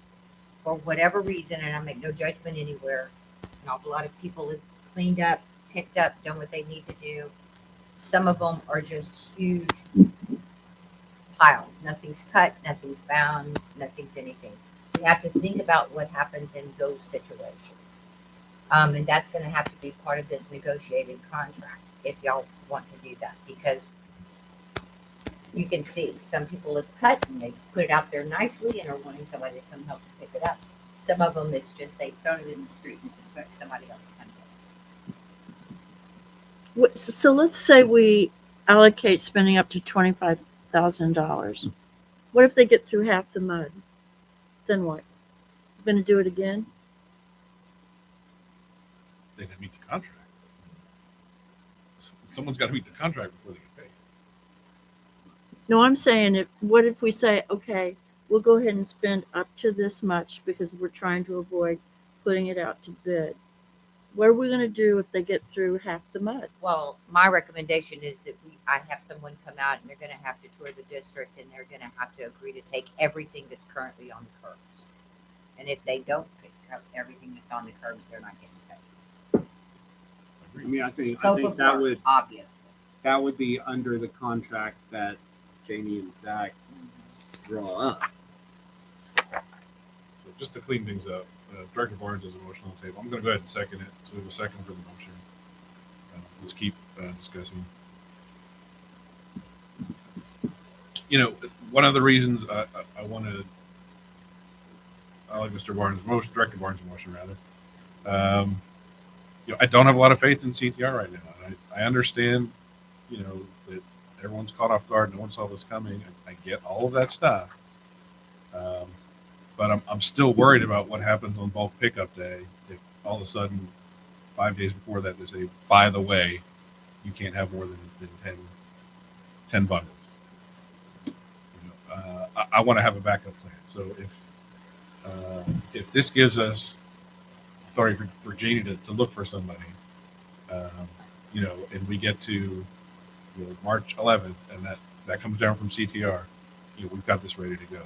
For whatever reason, and I make no judgment anywhere, an awful lot of people have cleaned up, picked up, done what they need to do. Some of them are just huge piles. Nothing's cut, nothing's bound, nothing's anything. We have to think about what happens in those situations. And that's going to have to be part of this negotiated contract if y'all want to do that, because you can see some people have cut and they put it out there nicely and are wanting somebody to come help pick it up. Some of them, it's just they've thrown it in the street and expect somebody else to come get it. So let's say we allocate spending up to $25,000. What if they get through half the mud? Then what? Going to do it again? They didn't meet the contract. Someone's got to meet the contract before they get paid. No, I'm saying, what if we say, okay, we'll go ahead and spend up to this much because we're trying to avoid putting it out to bid. What are we going to do if they get through half the mud? Well, my recommendation is that I have someone come out and they're going to have to tour the district, and they're going to have to agree to take everything that's currently on the curbs. And if they don't pick up everything that's on the curbs, they're not getting paid. I mean, I think Scope of that work, obviously. would be under the contract that Jamie and Zach draw up. So just to clean things up, Director Barnes has a motion on the table. I'm going to go ahead and second it. So we have a second for the motion. Let's keep discussing. One of the reasons I like Mr. Barnes' motion, Director Barnes' motion rather. I don't have a lot of faith in CTR right now. I understand, that everyone's caught off guard. No one saw this coming. I get all of that stuff. But I'm still worried about what happens on bulk pickup day if all of a sudden 5 days before that they say, by the way, you can't have more than 10 bundles. I want to have a backup plan. So if this gives us authority for Jeannie to look for somebody, and we get to March 11th, and that comes down from CTR, we've got this ready to go.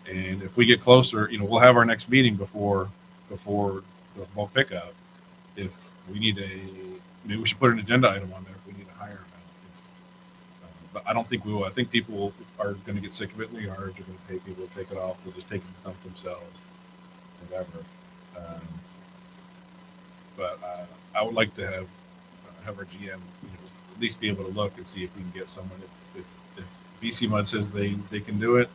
And if we get closer, we'll have our next meeting before the bulk pickup. If we need maybe we should put an agenda item on there if we need to hire them. But I don't think we will. I think people are going to get sick of it in the yards. They're going to pay people to take it off. They'll just take it and dump themselves, whatever. But I would like to have our GM at least be able to look and see if we can get someone. If BC Mud says they can do it,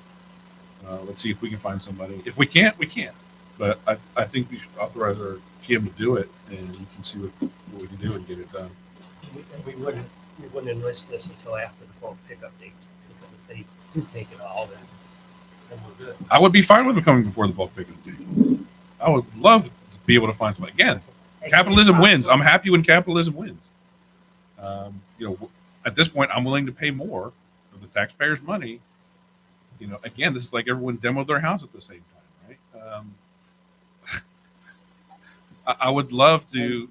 let's see if we can find somebody. If we can't, we can't. But I think we should authorize our GM to do it, and we can see what we can do and get it done. We wouldn't enlist this until after the bulk pickup date. Because if they do take it all, then I would be fine with them coming before the bulk pickup day. I would love to be able to find somebody. Again, capitalism wins. I'm happy when capitalism wins. At this point, I'm willing to pay more of the taxpayers' money. Again, this is like everyone demoed their house at the same time, right? I would love to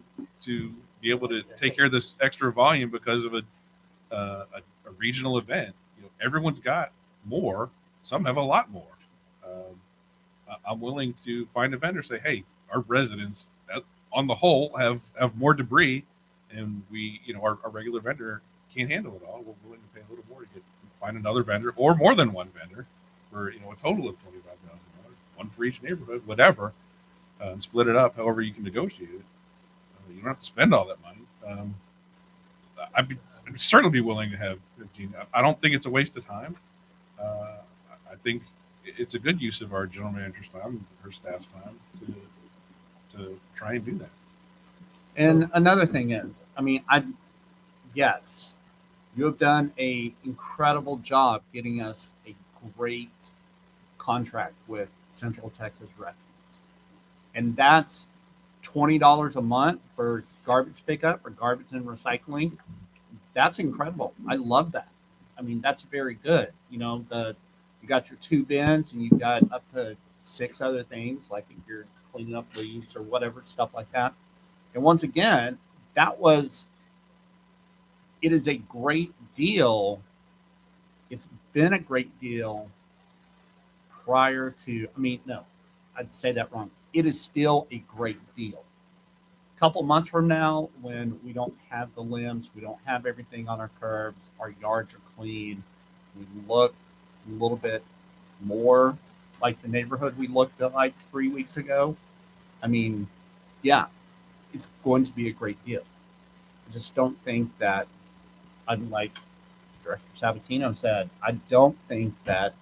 be able to take care of this extra volume because of a regional event. Everyone's got more. Some have a lot more. I'm willing to find a vendor, say, hey, our residents on the whole have more debris, and our regular vendor can't handle it all. We're willing to pay a little more to find another vendor or more than one vendor for a total of $25,000, one for each neighborhood, whatever, and split it up however you can negotiate it. You don't have to spend all that money. I'd certainly be willing to have Gene. I don't think it's a waste of time. I think it's a good use of our general manager's time, her staff's time to try and do that. And another thing is, yes, you have done a incredible job getting us a great contract with Central Texas Refuse. And that's $20 a month for garbage pickup or garbage and recycling. That's incredible. I love that. That's very good. You got your 2 bins and you've got up to 6 other things, like if you're cleaning up leaves or whatever, stuff like that. And once again, it is a great deal. It's been a great deal prior to, no, I'd say that wrong. It is still a great deal. A couple months from now, when we don't have the limbs, we don't have everything on our curbs, our yards are clean, we look a little bit more like the neighborhood we looked at like 3 weeks ago. Yeah, it's going to be a great deal. I just don't think that, unlike Director Sabatino said, I don't think that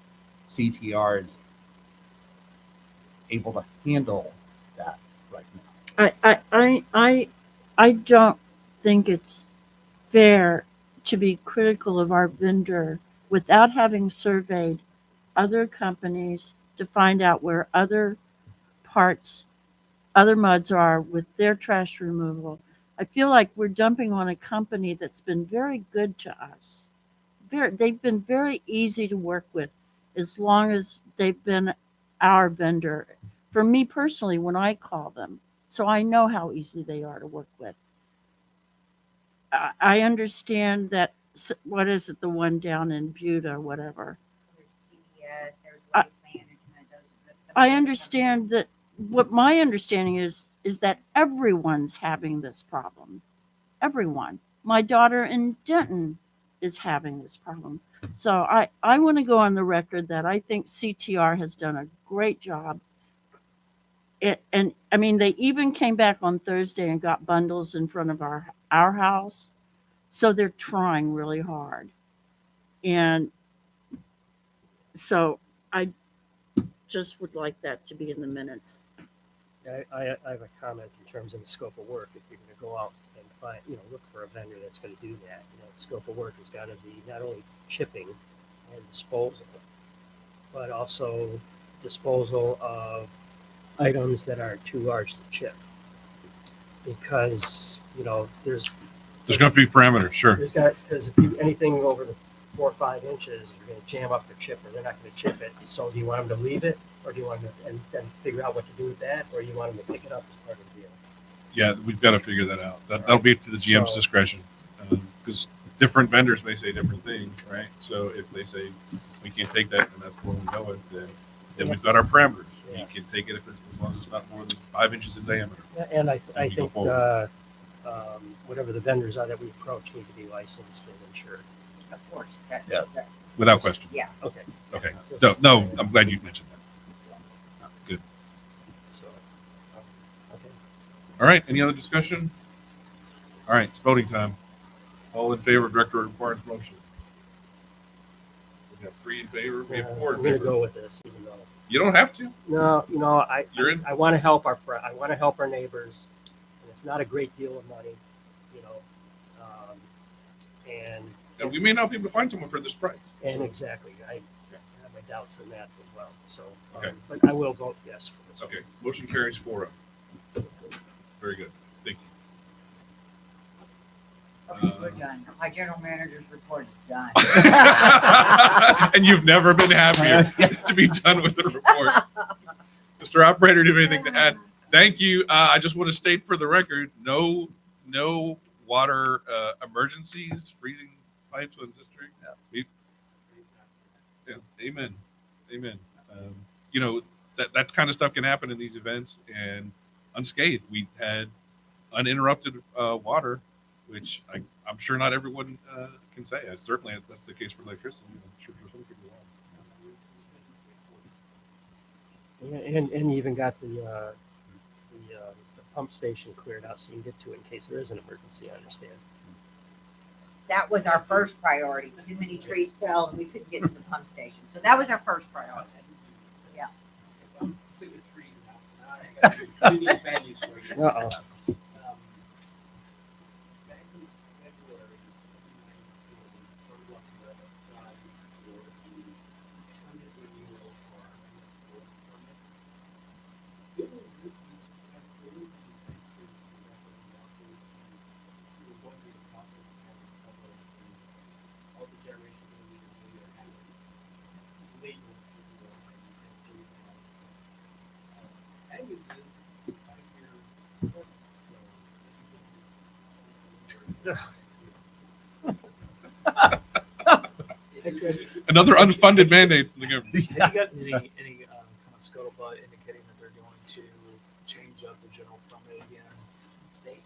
CTR is able to handle that right now. I don't think it's fair to be critical of our vendor without having surveyed other companies to find out where other muds are with their trash removal. I feel like we're dumping on a company that's been very good to us. They've been very easy to work with as long as they've been our vendor. For me personally, when I call them, so I know how easy they are to work with. I understand that, what is it, the one down in Butte or whatever. There's TDS, there's I- waste management. I understand that. What my understanding is that everyone's having this problem. Everyone. My daughter in Denton is having this problem. So I want to go on the record that I think CTR has done a great job. They even came back on Thursday and got bundles in front of our house. So they're trying really hard. And so I just would like that to be in the minutes. I have a comment in terms of the scope of work. If you're going to go out and find, look for a vendor that's going to do that, the scope of work has got to be not only chipping and disposal, but also disposal of items that are too large to chip. Because, there's going to be parameters, sure. Because if anything over the 4 or 5 inches, you're going to jam up their chipper. They're not going to chip it. So do you want them to leave it, or do you want them to and then figure out what to do with that, or you want them to pick it up as part of the deal? Yeah, we've got to figure that out. That'll be up to the GM's discretion, because different vendors may say different things, right? So if they say we can't take that, and that's the one we go with, then we've got our parameters. Yeah. You can take it as long as it's not more than 5 inches in diameter. And I you go think forward. whatever the vendors are that we approach need to be licensed and insured. Of course. Yes. Without question. Yeah. Okay. Okay. No, I'm glad you mentioned that. Good. So, okay. All right. Any other discussion? All right. It's voting time. All in favor of Director Barnes' motion? We have 3 in favor. We have 4 in I'm going to favor. go with this, even though. You don't have to. No, You're in. I want to help our I want to help our neighbors, and it's not a great deal of money, and And we may not be able to find someone for this price. exactly, my doubts than that as well. So, Okay. but I will vote yes for this. Okay, motion carries 4-0. Very good. Thank Okay, we're done. My general manager's report's done. you. And you've never been happier to be done with the report. Mr. Operator, do you have anything to add? Thank you. I just want to state for the record, no water emergencies, freezing pipes in the district. Yeah, amen. Amen. You know, that kind of stuff can happen in these events and unscathed. We had uninterrupted water, which I'm sure not everyone can say. Certainly that's the case for electricity. I'm sure for some people. And you even got the pump station cleared out so you can get to it in case there is an emergency. I understand. That was our first priority. Too many trees fell and we couldn't get to the pump station. So that was our first priority. Yeah. I'm sick of trees now. I need bad news for you. Uh-oh. Back in February, Fern Bluff applied for the permit renewal for our MS4 permit. Still is good. We just have to do it. Thanks to the record markers, we're going through the process of having several all the generations that we need to do are having legal. Bad news is, I hear Another unfunded mandate from the government. Have you got any kind of scuttlebutt indicating that they're going to change up the general permit again? They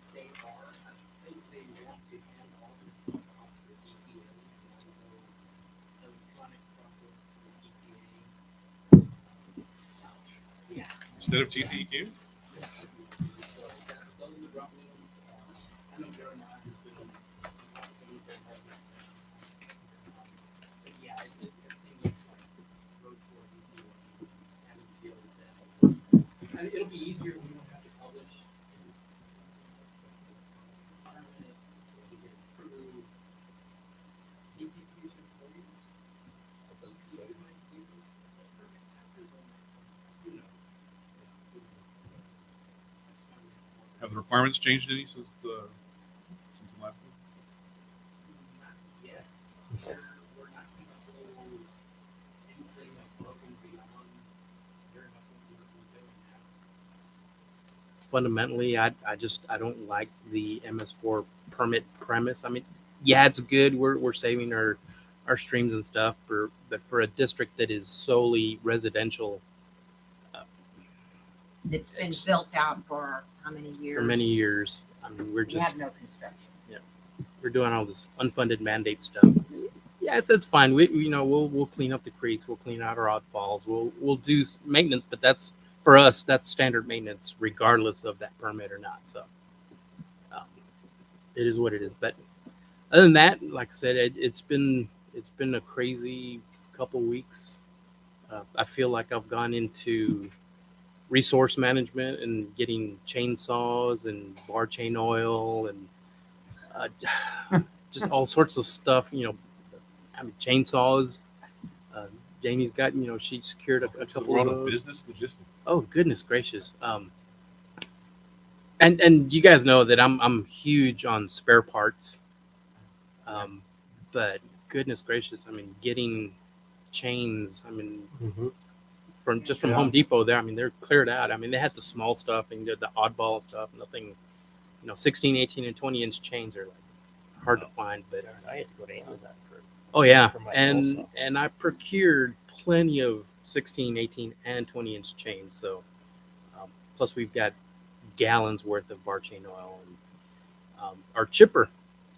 are. I think they want to hand all this stuff off to the EPA. Electronic process to the EPA. Yeah. Instead of TCEQ? So those are the drop wheels. I know Jeremiah has been but yeah, everything is like road for EPA having to deal with that. And it'll be easier when we don't have to publish. We get approved. TCQ for you. So it might give us a permit after the, who knows? Have the requirements changed any since the last one? Not yet. We're not comfortable anything above and beyond very much what we're doing now. Fundamentally, I don't like the MS4 permit premise. I mean, yeah, it's good. We're saving our streams and stuff, but for a district that is solely residential It's been built out for how many years? for many years, I mean, We have no construction. we're doing all this unfunded mandate stuff. Yeah, it's fine. We'll clean up the creeks. We'll clean out our oddfalls. We'll do maintenance, but that's for us. That's standard maintenance, regardless of that permit or not. So it is what it is. But other than that, like I said, it's been a crazy couple weeks. I feel like I've gone into resource management and getting chainsaws and bar chain oil and just all sorts of stuff. I mean, chainsaws. Janie's got, she secured a It's the couple world of of those. business logistics. Oh, goodness gracious. And you guys know that I'm huge on spare parts. But goodness gracious, I mean, getting chains, I mean, from Home Depot there, I mean, they're cleared out. I mean, they had the small stuff and the oddball stuff, nothing, 16, 18, and 20-inch chains are like hard to find, but I had to go to Amazon for oh yeah, for my and also. and I procured plenty of 16, 18, and 20-inch chains. So plus we've got gallons worth of bar chain oil and our chipper.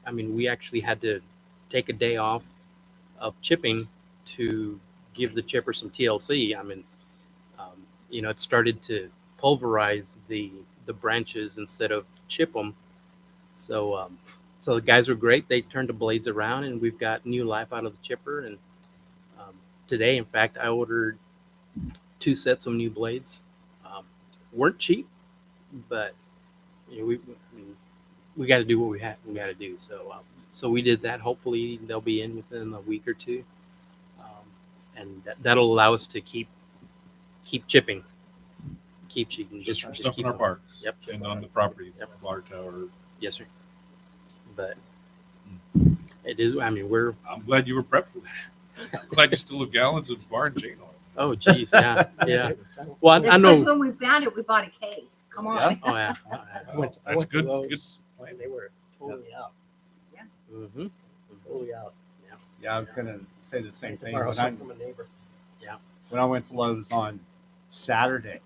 I mean, we actually had to take a day off of chipping to give the chipper some TLC. I mean, it started to pulverize the branches instead of chip them. So so the guys were great. They turned the blades around, and we've got new life out of the chipper. And today, in fact, I ordered 2 sets of new blades. Weren't cheap, but we got to do what we got to do. So so we did that. Hopefully, they'll be in within a week or two. and that'll allow us to keep chipping, keep cheating, just Stuff in keep our going. parks. Yep. And on the properties, Yep. water tower. Yes, sir. But it is. I mean, we're. I'm glad you were prepped for that. I'm glad you still have gallons of bar and chain oil. Oh, geez, yeah, yeah. Well, I Because know. when we found it, we bought a case. Come on. Yeah. Oh yeah. I That's went to good. Lowe's, and they were totally out, Mm-hmm. totally out. Yeah, I was gonna say the I same had to thing. borrow some from a neighbor. When I went to Lowe's on Saturday,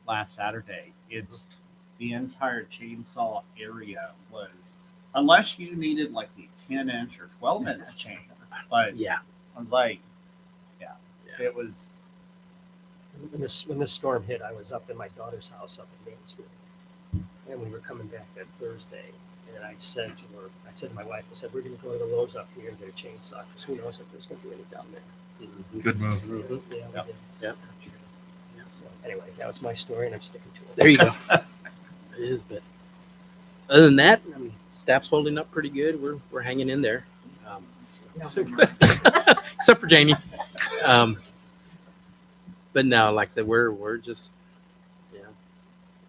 last Saturday, it's the entire chainsaw area was, unless you needed like the 10-inch or 12-inch chain. But Yeah. I was like, Yeah. it was. When this storm hit, I was up in my daughter's house up in Mansfield, and we were coming back that Thursday. And I said to my wife, I said, we're going to go to the Lowe's up here and get a chainsaw because who knows if there's going to be any down there. Good move. Mhm. Yeah, Yep. we did. Yep. So anyway, that was my story, and I'm sticking to it. There you go. It is, but other than that, I mean, staff's holding up pretty good. We're hanging in there, No, never mind. except for Jamie. But no, like I said, we're just, yeah,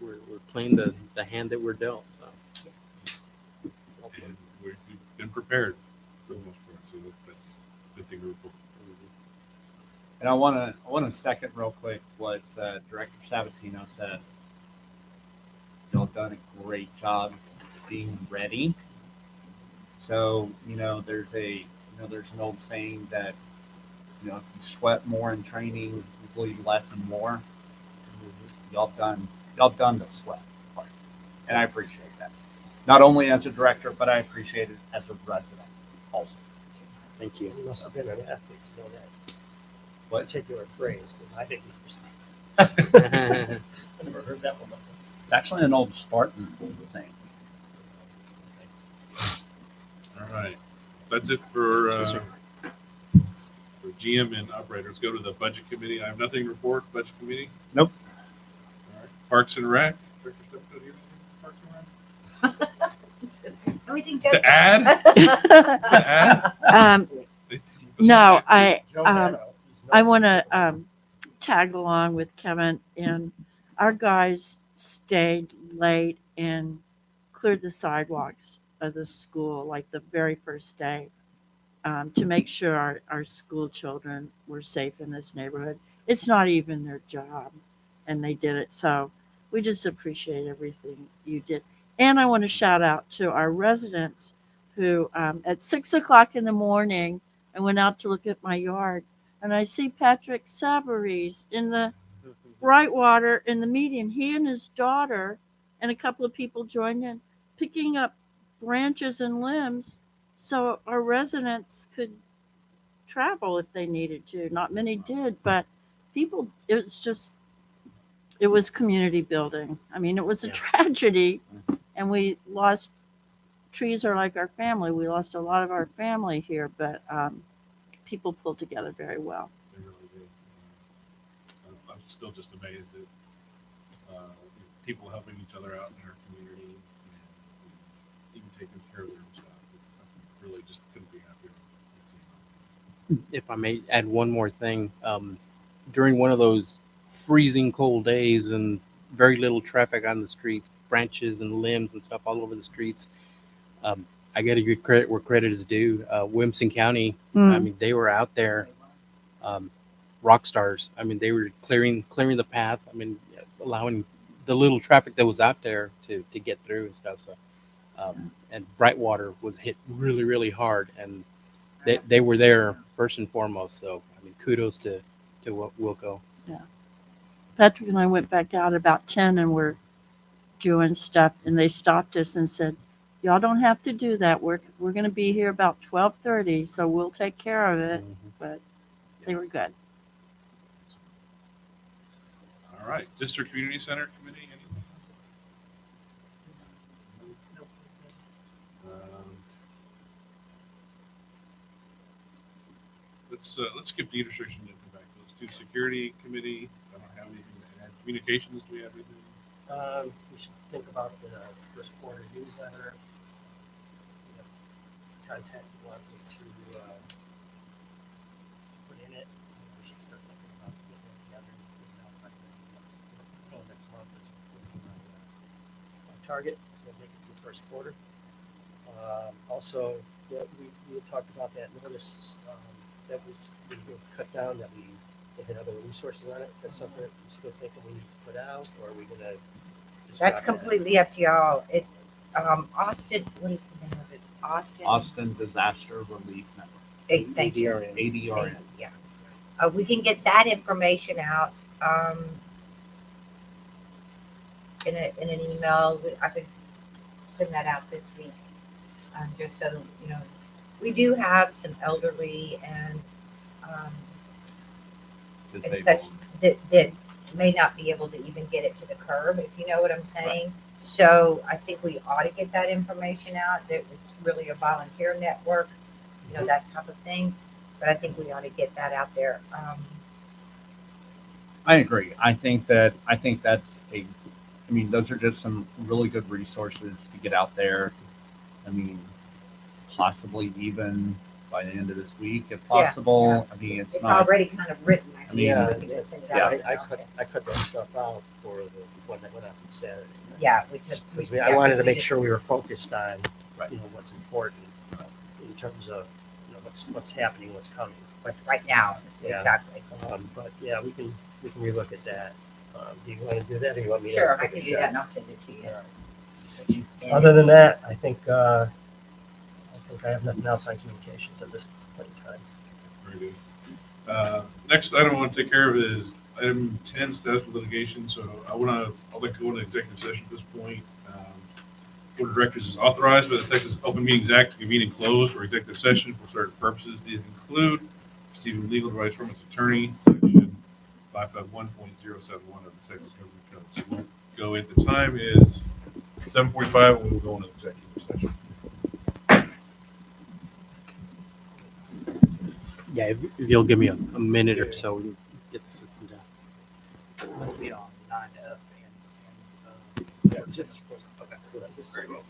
we're playing the hand that we're dealt. So And we've been prepared for the most part. So that's a good thing to report. And I want to second real quick what Director Sabatino said. Y'all done a great job being ready. So there's an old saying that if you sweat more in training, you bleed less and more. Y'all done the sweat part, and I appreciate that. Not only as a director, but I appreciate it as a resident also. thank you. You must have been an athlete to know that What? particular phrase because I didn't understand. I never heard that one before. It's actually an old Spartan saying. All right. That's it for Yes, sir. for GM and operator. Let's go to the budget committee. I have nothing to report. Budget committee. Nope. All right. Parks and Rec. Director Steptoe, do you have anything for Parks and Rec? Everything just. To add? To add? No, Joe I Gatto, he's nuts. want to tag along with Kevin, and our guys stayed late and cleared the sidewalks of the school like the very first day to make sure our school children were safe in this neighborhood. It's not even their job, and they did it. So we just appreciate everything you did. And I want to shout out to our residents who at 6 o'clock in the morning, I went out to look at my yard, and I see Patrick Savarese in the Brightwater in the median. He and his daughter and a couple of people joined in, picking up branches and limbs so our residents could travel if they needed to. Not many did, but people, it was community building. I mean, it was a Yeah. tragedy, and we lost, trees are like our family. We lost a lot of our family here, but people pulled together very well. They really do. I'm still just amazed at people helping each other out in our community and even taking care of their own stuff. I really just couldn't be happier. If I may add one more thing, during one of those freezing cold days and very little traffic on the streets, branches and limbs and stuff all over the streets, I got to give credit where credit is due. Williamson County, I mean, they were out there, rock stars. I mean, they were clearing the path. I mean, allowing the little traffic that was out there to get through and stuff. So, and Brightwater was hit really, really hard, and they were there first and foremost. So, I mean, kudos to Wilco. Patrick and I went back out about 10 and we're doing stuff, and they stopped us and said, y'all don't have to do that. We're going to be here about 12:30, so we'll take care of it. But they were good. All right, District Community Center Committee. Anything? Let's skip deed restriction and come back. Let's do Security Committee. I don't have anything to add. Communications. Do we have anything? We should think about the first quarter newsletter. We have contact you want me to put in it. We should together. Next month is our target, so make it through the first quarter. Also, yeah, we had talked about that notice that we cut down, that we had other resources on it. Is that something that you still thinking we need to put out, or are we gonna? Just That's drop that? completely up to y'all. Austin, what is the name of it? Austin Disaster Relief Network, Thank you. ADRN. ADRN. Yeah. We can get that information out in an email. I could send that out this week, just so you know. We do have some elderly and such Disabled. that may not be able to even get it to the curb, if you know what I'm saying. So I think we ought to get that information out. That it's really a volunteer network, you know, that type of thing. But I think we ought to get that out there. I agree. I think that's I mean, those are just some really good resources to get out there. I mean, possibly even by the end of this week, if possible. Yeah. I mean, it's It's not. already kind of written. I think Yeah, we can just send it yeah, out. I cut that stuff out for the one that went out on Saturday. Yeah, we took. Because I wanted to make sure we were focused on, Right. you know, what's important in terms of, you know, what's happening, what's coming. But right now, Yeah. exactly. But yeah, we can relook at that. Do you want to do that, or you want me to? Sure, I take a can do shot? that, and I'll send it to you. Yeah. Other than that, I think I have nothing else on communications at this point in time. Very good. Next item I want to take care of is item 10, status of litigation. So I'd like to go into executive session at this point. Board of Directors is authorized by the Texas Open Meetings Act to convene and close for executive session for certain purposes. These include receiving legal advice from its attorney, section 551.071 of the Texas Government Code. So we'll go in. The time is 7:45, and we will go into executive session. Yeah, if you'll give me a minute or so, we can get the system down. It'll be on 9F and Yeah, just okay. Cool.